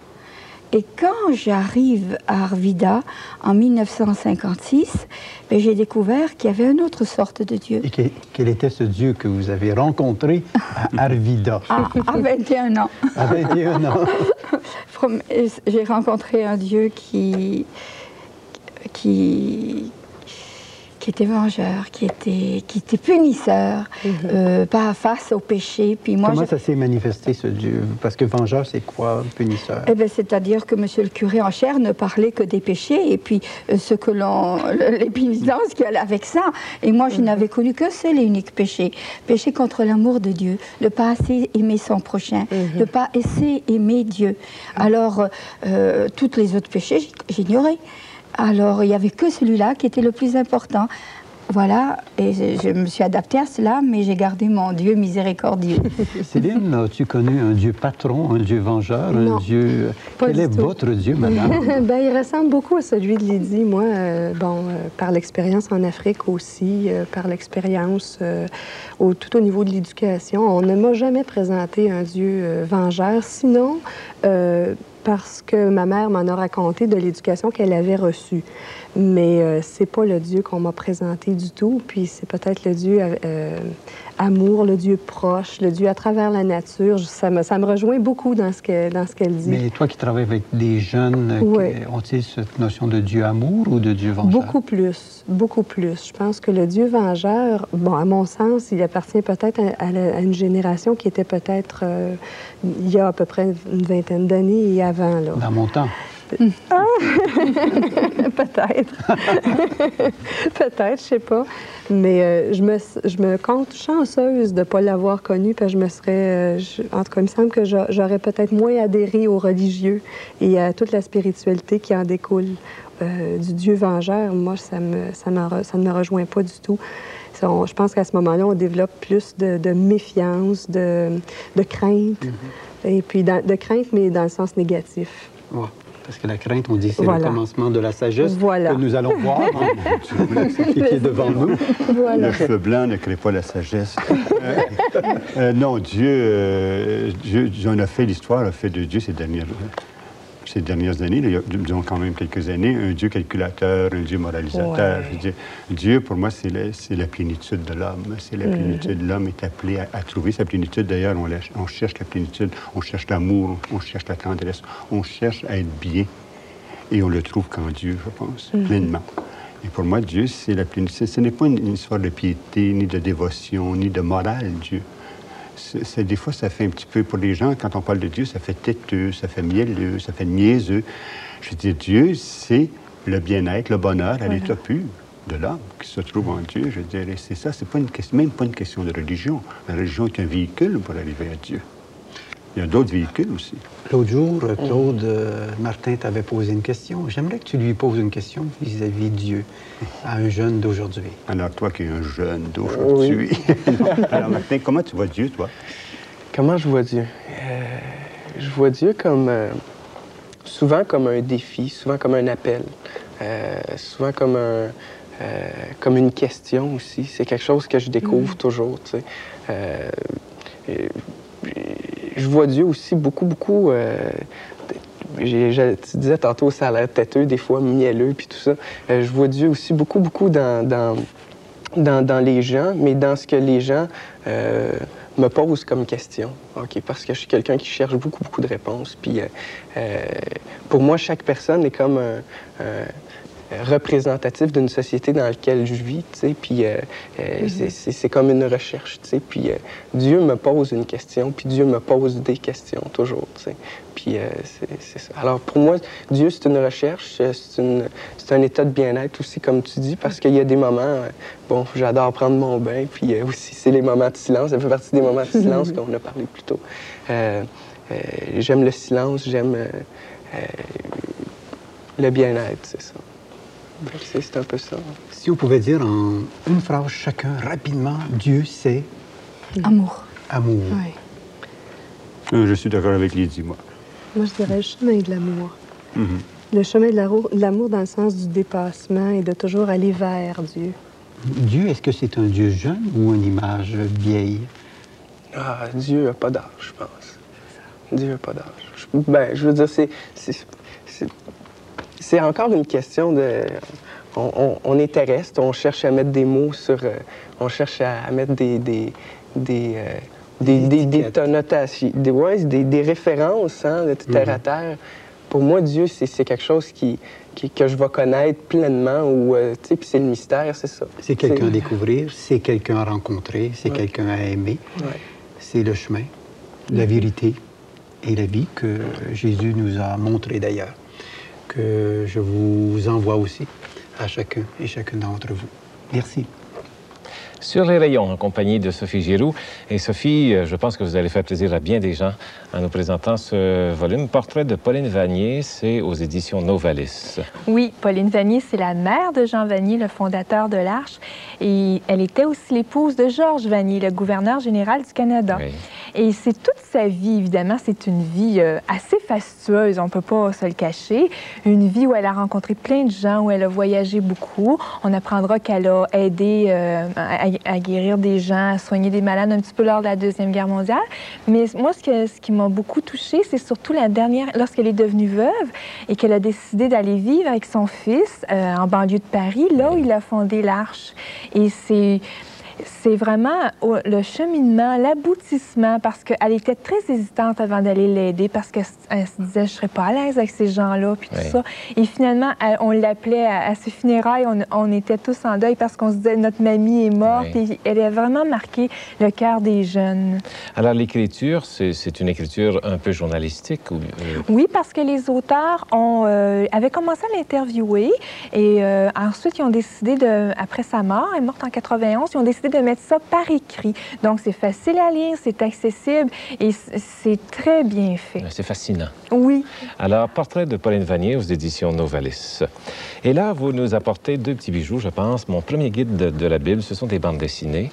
Et quand j'arrive à Arvida, en 1956, j'ai découvert qu'il y avait une autre sorte de Dieu. Et quel était ce Dieu que vous avez rencontré à Arvida? À 21 ans. À 21 ans. J'ai rencontré un Dieu qui était vengeur, qui était punisseur, pas face au péché. Puis moi, comment ça s'est manifesté, ce Dieu? Parce que vengeur, c'est quoi, punisseur? Eh bien, c'est-à-dire que monsieur le curé en chair ne parlait que des péchés, et puis les pénitences qui allaient avec ça. Et moi, je n'avais connu que seul et unique péché. Péché contre l'amour de Dieu, ne pas assez aimer son prochain, ne pas assez aimer Dieu. Alors, tous les autres péchés, j'ignorais. Alors, il n'y avait que celui-là qui était le plus important. Voilà, et je me suis adaptée à cela, mais j'ai gardé mon Dieu miséricordieux. Céline, as-tu connu un Dieu patron, un Dieu vengeur, non, un Dieu... Quel est votre Dieu, madame? Il ressemble beaucoup à celui de Lydie. Moi, par l'expérience en Afrique aussi, par l'expérience tout au niveau de l'éducation, on ne m'a jamais présenté un Dieu vengeur, sinon... parce que ma mère m'en a raconté de l'éducation qu'elle avait reçue. Mais c'est pas le Dieu qu'on m'a présenté du tout. Puis c'est peut-être le Dieu amour, le Dieu proche, le Dieu à travers la nature. Ça me rejoint beaucoup dans ce qu'elle dit. Mais toi qui travailles avec des jeunes, ont-ils cette notion de Dieu amour ou de Dieu vengeur? Beaucoup plus, beaucoup plus. Je pense que le Dieu vengeur, bon, à mon sens, il appartient peut-être à une génération qui était peut-être il y a à peu près une vingtaine d'années et avant. Là. Dans mon temps. Ah! Peut-être. Peut-être, je sais pas. Mais je me compte chanceuse de ne pas l'avoir connu, parce que je me serais... en tout cas, il me semble que j'aurais peut-être moins adhéré aux religieux et à toute la spiritualité qui en découle. Du Dieu vengeur, moi, ça ne me rejoint pas du tout. Je pense qu'à ce moment-là, on développe plus de méfiance, de crainte. Et puis de crainte, mais dans le sens négatif. Ouais. Parce que la crainte, on dit, c'est le commencement de la sagesse que nous allons voir. Qui est devant nous. Voilà. Le cheveu blanc ne crée pas la sagesse. Non, Dieu on a fait l'histoire, a fait de Dieu ces dernières années, disons quand même quelques années, un Dieu calculateur, un Dieu moralisateur. Je veux dire, Dieu, pour moi, c'est la plénitude de l'homme. C'est la plénitude. L'homme est appelé à trouver sa plénitude. D'ailleurs, on cherche la plénitude, on cherche l'amour, on cherche la tendresse, on cherche à être bien. Et on le trouve qu'en Dieu, je pense, pleinement. Et pour moi, Dieu, c'est la plénitude. Ce n'est pas une histoire de piété, ni de dévotion, ni de morale, Dieu. Des fois, ça fait un petit peu, pour les gens, quand on parle de Dieu, ça fait têteux, ça fait mielleux, ça fait niaiseux. Je veux dire, Dieu, c'est le bien-être, le bonheur à l'état pur de l'homme qui se trouve en Dieu. Je dirais, c'est ça, c'est même pas une question de religion. La religion est un véhicule pour arriver à Dieu. Il y a d'autres véhicules aussi. L'autre jour, Claude Martin t'avait posé une question. J'aimerais que tu lui poses une question vis-à-vis de Dieu à un jeune d'aujourd'hui. Alors, toi qui es un jeune d'aujourd'hui. Alors, Martin, comment tu vois Dieu, toi? Comment je vois Dieu? Je vois Dieu comme souvent comme un défi, souvent comme un appel, souvent comme une question aussi. C'est quelque chose que je découvre toujours, tu sais. Je vois Dieu aussi beaucoup... tu disais tantôt, ça a l'air têteux, des fois mielleux, puis tout ça. Je vois Dieu aussi beaucoup dans les gens, mais dans ce que les gens me posent comme question. Parce que je suis quelqu'un qui cherche beaucoup de réponses. Puis pour moi, chaque personne est comme représentatif d'une société dans laquelle je vis, tu sais, puis c'est comme une recherche, tu sais, puis Dieu me pose une question, puis Dieu me pose des questions, toujours, tu sais, puis c'est ça. Alors, pour moi, Dieu, c'est une recherche, c'est un état de bien-être aussi, comme tu dis, parce qu'il y a des moments, bon, j'adore prendre mon bain, puis aussi, c'est les moments de silence, ça fait partie des moments de silence qu'on a parlé plus tôt. J'aime le silence, j'aime le bien-être, c'est ça. C'est un peu ça. Si on pouvait dire en une phrase chacun, rapidement, Dieu, c'est... Amour. Amour. Oui. Je suis d'accord avec Lydie, moi. Moi, je dirais le chemin de l'amour. Le chemin de l'amour dans le sens du dépassement et de toujours aller vers Dieu. Dieu, est-ce que c'est un Dieu jeune ou une image vieille? Ah, Dieu n'a pas d'âge, je pense. Dieu n'a pas d'âge. Ben, je veux dire, c'est encore une question de... On est terrestre, on cherche à mettre des mots sur... on cherche à mettre des connotations, des références, hein, de terre à terre. Pour moi, Dieu, c'est quelque chose que je vais connaître pleinement, ou, tu sais, puis c'est le mystère, c'est ça. C'est quelqu'un à découvrir, c'est quelqu'un à rencontrer, c'est quelqu'un à aimer. C'est le chemin, la vérité et la vie que Jésus nous a montré d'ailleurs, que je vous envoie aussi à chacun et chacune d'entre vous. Merci. Sur les rayons, en compagnie de Sophie Giroux. Et Sophie, je pense que vous allez faire plaisir à bien des gens en nous présentant ce volume. Portrait de Pauline Vanier, c'est aux éditions Novalis. Oui, Pauline Vanier, c'est la mère de Jean Vanier, le fondateur de l'Arche. Et elle était aussi l'épouse de Georges Vanier, le gouverneur général du Canada. Oui. Et c'est toute sa vie, évidemment, c'est une vie assez fastueuse, on ne peut pas se le cacher. Une vie où elle a rencontré plein de gens, où elle a voyagé beaucoup. On apprendra qu'elle a aidé à guérir des gens, à soigner des malades un petit peu lors de la Deuxième Guerre mondiale. Mais moi, ce qui m'a beaucoup touchée, c'est surtout la dernière, lorsqu'elle est devenue veuve et qu'elle a décidé d'aller vivre avec son fils en banlieue de Paris, là où il a fondé l'Arche. Et c'est vraiment le cheminement, l'aboutissement, parce qu'elle était très hésitante avant d'aller l'aider, parce qu'elle se disait, je ne serais pas à l'aise avec ces gens-là, puis tout ça. Et finalement, on l'appelait à ses funérailles, on était tous en deuil parce qu'on se disait, notre mamie est morte, et elle a vraiment marqué le cœur des jeunes. Alors, l'écriture, c'est une écriture un peu journalistique? Oui, parce que les auteurs avaient commencé à l'interviewer, et ensuite, ils ont décidé après sa mort, elle est morte en 91, ils ont décidé de mettre ça par écrit. Donc, c'est facile à lire, c'est accessible et c'est très bien fait. C'est fascinant. Oui. Alors, Portrait de Pauline Vanier aux éditions Novalis. Et là, vous nous apportez deux petits bijoux, je pense. Mon premier guide de la Bible, ce sont des bandes dessinées.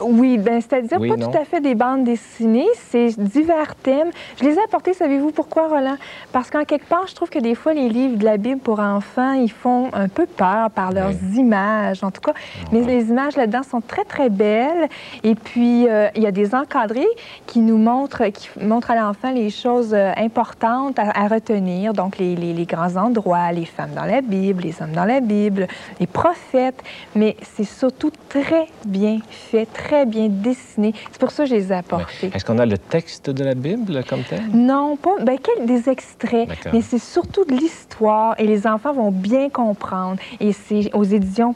Oui, bien, c'est-à-dire pas tout à fait des bandes dessinées, c'est divers thèmes. Je les ai apportés, savez-vous pourquoi, Roland? Parce qu'en quelque part, je trouve que des fois, les livres de la Bible pour enfants, ils font un peu peur par leurs images, en tout cas. Mais les images là-dedans sont très, très belles. Et puis, il y a des encadrés qui montrent à l'enfant les choses importantes à retenir. Donc, les grands endroits, les femmes dans la Bible, les hommes dans la Bible, les prophètes. Mais c'est surtout très bien fait, très bien dessiné. C'est pour ça que je les ai apportés. Est-ce qu'on a le texte de la Bible comme tel? Non, pas. Bien, des extraits. Mais c'est surtout de l'histoire et les enfants vont bien comprendre. Et c'est aux éditions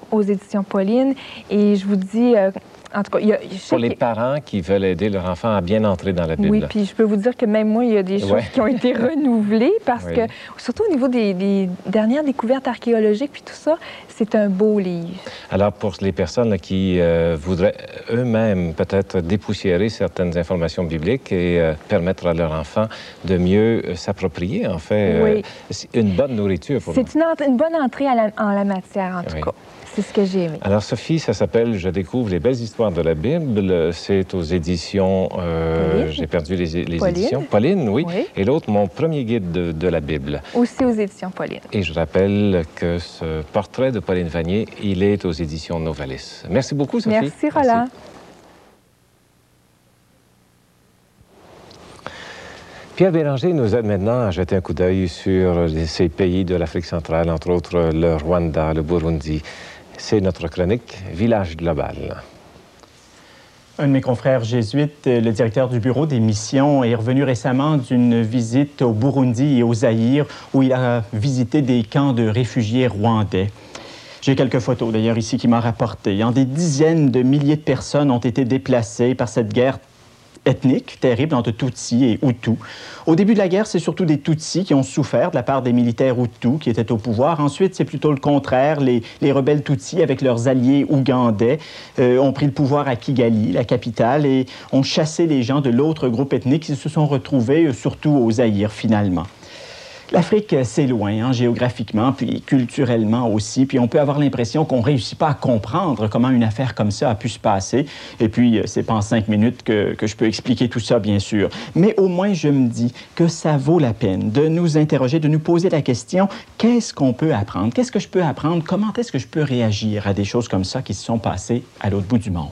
Pauline. Et je vous dis... en tout cas, pour les parents qui veulent aider leur enfant à bien entrer dans la Bible. Oui, puis je peux vous dire que même moi, il y a des choses qui ont été renouvelées parce que, surtout au niveau des dernières découvertes archéologiques puis tout ça, c'est un beau livre. Alors, pour les personnes là, qui voudraient eux-mêmes peut-être dépoussiérer certaines informations bibliques et permettre à leur enfant de mieux s'approprier, en fait, une bonne nourriture pour C'est une bonne entrée en la matière, en tout cas. C'est ce que j'ai aimé. Alors, Sophie, ça s'appelle « Je découvre les belles histoires de la Bible ». C'est aux éditions... j'ai perdu les éditions. Pauline, oui. Et l'autre, mon premier guide de la Bible. Aussi aux éditions Pauline. Et je rappelle que ce portrait de Pauline Vanier, il est aux éditions Novalis. Merci beaucoup, Sophie. Merci, Roland. Merci. Pierre Bélanger nous aide maintenant à jeter un coup d'œil sur ces pays de l'Afrique centrale, entre autres le Rwanda, le Burundi. C'est notre chronique Village global. Un de mes confrères jésuites, le directeur du bureau des missions, est revenu récemment d'une visite au Burundi et au Zaïre, où il a visité des camps de réfugiés rwandais. J'ai quelques photos, d'ailleurs, ici, qui m'ont rapporté. Des dizaines de milliers de personnes ont été déplacées par cette guerre ethnique terrible entre Tutsis et Hutus. Au début de la guerre, c'est surtout des Tutsis qui ont souffert de la part des militaires Hutus qui étaient au pouvoir. Ensuite, c'est plutôt le contraire. Les rebelles Tutsis, avec leurs alliés ougandais, ont pris le pouvoir à Kigali, la capitale, et ont chassé les gens de l'autre groupe ethnique qui se sont retrouvés surtout au Zaïre, finalement. L'Afrique, c'est loin, géographiquement, puis culturellement aussi. Puis on peut avoir l'impression qu'on ne réussit pas à comprendre comment une affaire comme ça a pu se passer. Et puis, c'est pas en 5 minutes que je peux expliquer tout ça, bien sûr. Mais au moins, je me dis que ça vaut la peine de nous interroger, de nous poser la question, qu'est-ce qu'on peut apprendre? Qu'est-ce que je peux apprendre? Comment est-ce que je peux réagir à des choses comme ça qui se sont passées à l'autre bout du monde?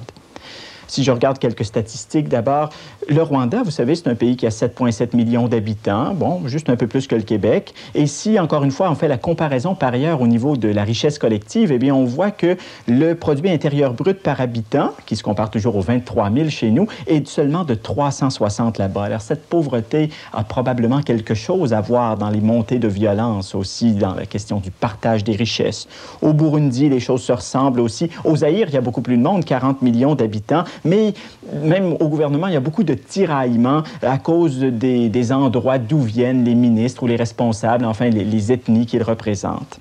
Si je regarde quelques statistiques, d'abord, le Rwanda, vous savez, c'est un pays qui a 7,7 millions d'habitants, bon, juste un peu plus que le Québec. Et si, encore une fois, on fait la comparaison par ailleurs au niveau de la richesse collective, eh bien, on voit que le produit intérieur brut par habitant, qui se compare toujours aux 23 000 chez nous, est seulement de 360 là-bas. Alors, cette pauvreté a probablement quelque chose à voir dans les montées de violence aussi, dans la question du partage des richesses. Au Burundi, les choses se ressemblent aussi. Au Zaïre, il y a beaucoup plus de monde, 40 millions d'habitants. Mais même au gouvernement, il y a beaucoup de tiraillements à cause des endroits d'où viennent les ministres ou les responsables, enfin les ethnies qu'ils représentent.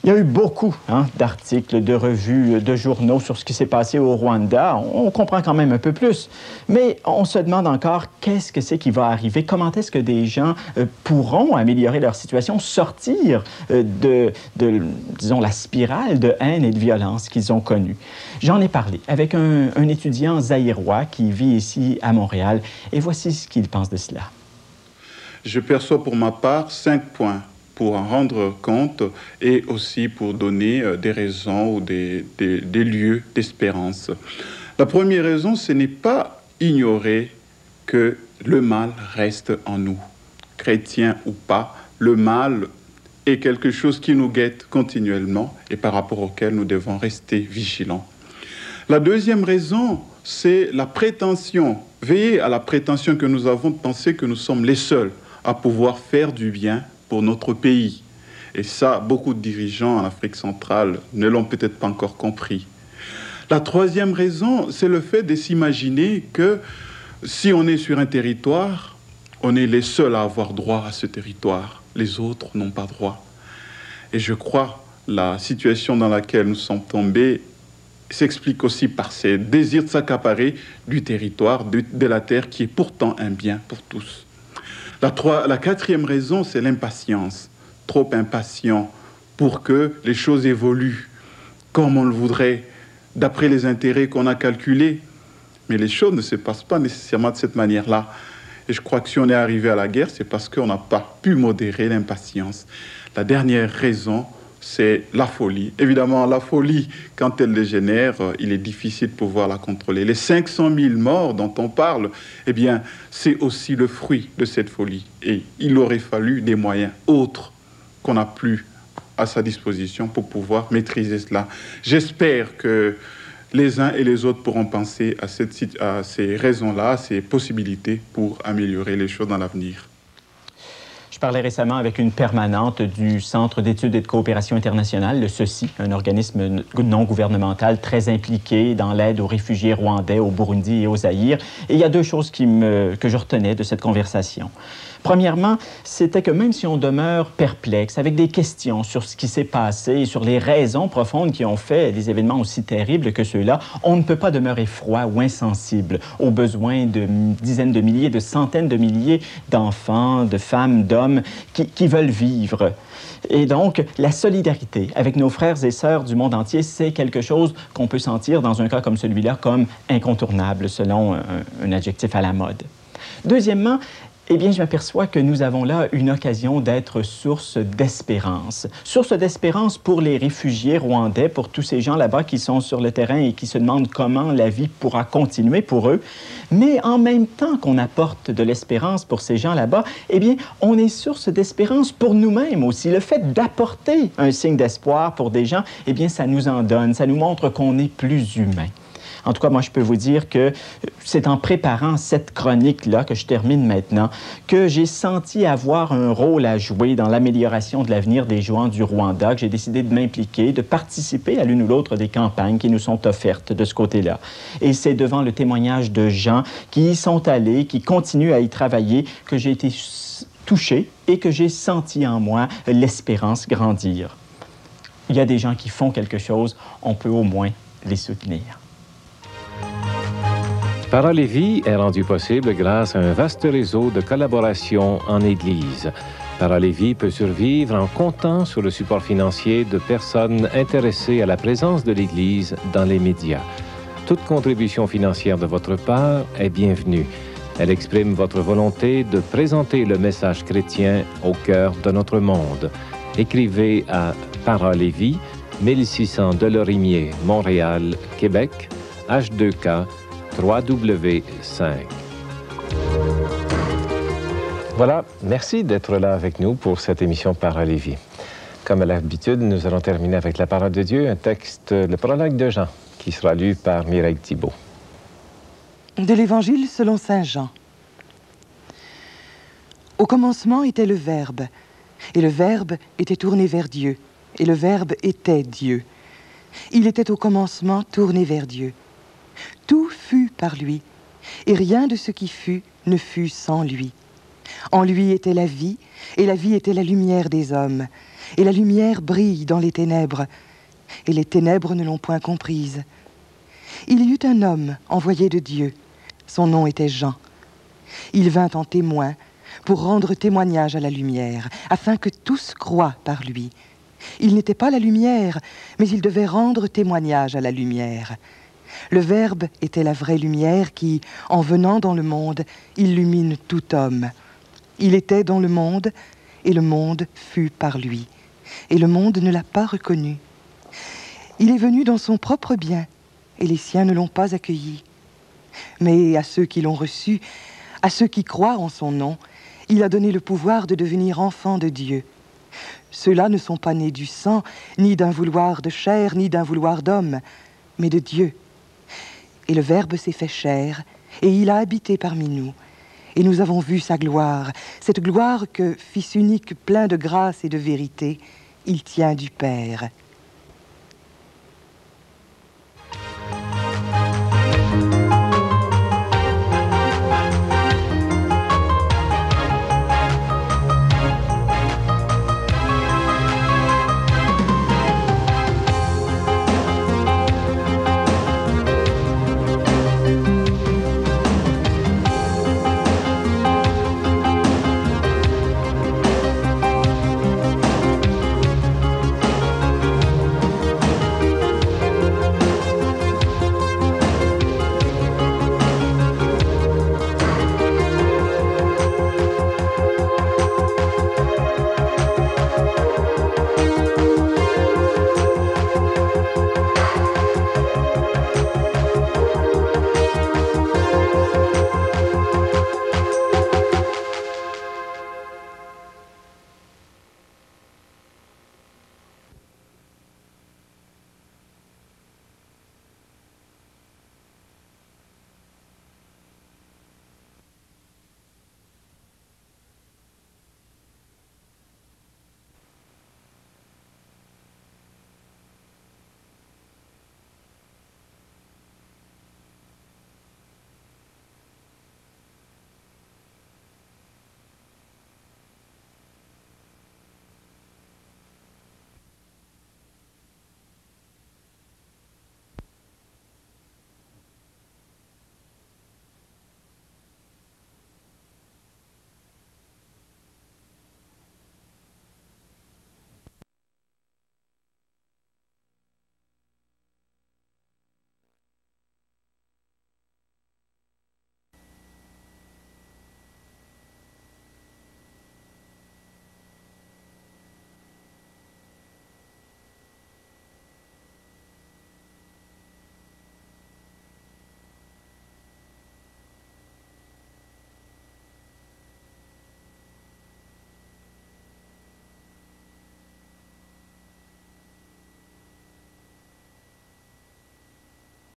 Il y a eu beaucoup d'articles, de revues, de journaux sur ce qui s'est passé au Rwanda. On comprend quand même un peu plus. Mais on se demande encore qu'est-ce que c'est qui va arriver, comment est-ce que des gens pourront améliorer leur situation, sortir disons, la spirale de haine et de violence qu'ils ont connue. J'en ai parlé avec un étudiant zaïrois qui vit ici à Montréal et voici ce qu'il pense de cela. Je perçois pour ma part 5 points pour en rendre compte et aussi pour donner des raisons ou des lieux d'espérance. La première raison, ce n'est pas ignorer que le mal reste en nous. Chrétiens ou pas, le mal est quelque chose qui nous guette continuellement et par rapport auquel nous devons rester vigilants. La deuxième raison, c'est la prétention. Veillez à la prétention que nous avons de penser que nous sommes les seuls à pouvoir faire du bien pour notre pays. Et ça, beaucoup de dirigeants en Afrique centrale ne l'ont peut-être pas encore compris. La troisième raison, c'est le fait de s'imaginer que si on est sur un territoire, on est les seuls à avoir droit à ce territoire. Les autres n'ont pas droit. Et je crois la situation dans laquelle nous sommes tombés s'explique aussi par ces désirs de s'accaparer du territoire, de la terre, qui est pourtant un bien pour tous. La quatrième raison, c'est l'impatience. Trop impatient pour que les choses évoluent comme on le voudrait, d'après les intérêts qu'on a calculés. Mais les choses ne se passent pas nécessairement de cette manière-là. Et je crois que si on est arrivé à la guerre, c'est parce qu'on n'a pas pu modérer l'impatience. La dernière raison, c'est la folie. Évidemment, la folie, quand elle dégénère, il est difficile de pouvoir la contrôler. Les 500 000 morts dont on parle, eh bien, c'est aussi le fruit de cette folie. Et il aurait fallu des moyens autres qu'on n'a plus à sa disposition pour pouvoir maîtriser cela. J'espère que les uns et les autres pourront penser à ces raisons-là, à ces possibilités pour améliorer les choses dans l'avenir. Je parlais récemment avec une permanente du Centre d'études et de coopération internationale, le CECI, un organisme non gouvernemental très impliqué dans l'aide aux réfugiés rwandais au Burundi et au Zaïre. Et il y a deux choses que je retenais de cette conversation. Premièrement, c'était que même si on demeure perplexe, avec des questions sur ce qui s'est passé et sur les raisons profondes qui ont fait des événements aussi terribles que ceux-là, on ne peut pas demeurer froid ou insensible aux besoins de dizaines de milliers, de centaines de milliers d'enfants, de femmes, d'hommes qui veulent vivre. Et donc, la solidarité avec nos frères et sœurs du monde entier, c'est quelque chose qu'on peut sentir dans un cas comme celui-là comme incontournable, selon un adjectif à la mode. Deuxièmement, eh bien, je m'aperçois que nous avons là une occasion d'être source d'espérance. Source d'espérance pour les réfugiés rwandais, pour tous ces gens là-bas qui sont sur le terrain et qui se demandent comment la vie pourra continuer pour eux. Mais en même temps qu'on apporte de l'espérance pour ces gens là-bas, eh bien, on est source d'espérance pour nous-mêmes aussi. Le fait d'apporter un signe d'espoir pour des gens, eh bien, ça nous en donne, ça nous montre qu'on est plus humain. En tout cas, moi, je peux vous dire que c'est en préparant cette chronique-là, que je termine maintenant, que j'ai senti avoir un rôle à jouer dans l'amélioration de l'avenir des gens du Rwanda, que j'ai décidé de m'impliquer, de participer à l'une ou l'autre des campagnes qui nous sont offertes de ce côté-là. Et c'est devant le témoignage de gens qui y sont allés, qui continuent à y travailler, que j'ai été touché et que j'ai senti en moi l'espérance grandir. Il y a des gens qui font quelque chose, on peut au moins les soutenir. Parole et Vie est rendu possible grâce à un vaste réseau de collaboration en Église. Parole et Vie peut survivre en comptant sur le support financier de personnes intéressées à la présence de l'Église dans les médias. Toute contribution financière de votre part est bienvenue. Elle exprime votre volonté de présenter le message chrétien au cœur de notre monde. Écrivez à Parole et Vie, 1600 Delorimier, Montréal, Québec, H2K 3W5. Voilà, merci d'être là avec nous pour cette émission Parole et Vie. Comme à l'habitude, nous allons terminer avec la parole de Dieu, un texte, le prologue de Jean, qui sera lu par Mireille Thibault. De l'Évangile selon saint Jean. Au commencement était le Verbe, et le Verbe était tourné vers Dieu, et le Verbe était Dieu. Il était au commencement tourné vers Dieu. Tout fut par lui, et rien de ce qui fut ne fut sans lui. En lui était la vie, et la vie était la lumière des hommes. Et la lumière brille dans les ténèbres, et les ténèbres ne l'ont point comprise. Il y eut un homme envoyé de Dieu, son nom était Jean. Il vint en témoin pour rendre témoignage à la lumière, afin que tous croient par lui. Il n'était pas la lumière, mais il devait rendre témoignage à la lumière. Le Verbe était la vraie lumière qui, en venant dans le monde, illumine tout homme. Il était dans le monde, et le monde fut par lui. Et le monde ne l'a pas reconnu. Il est venu dans son propre bien, et les siens ne l'ont pas accueilli. Mais à ceux qui l'ont reçu, à ceux qui croient en son nom, il a donné le pouvoir de devenir enfants de Dieu. Ceux-là ne sont pas nés du sang, ni d'un vouloir de chair, ni d'un vouloir d'homme, mais de Dieu. Et le Verbe s'est fait chair, et il a habité parmi nous. Et nous avons vu sa gloire, cette gloire que, Fils unique plein de grâce et de vérité, il tient du Père.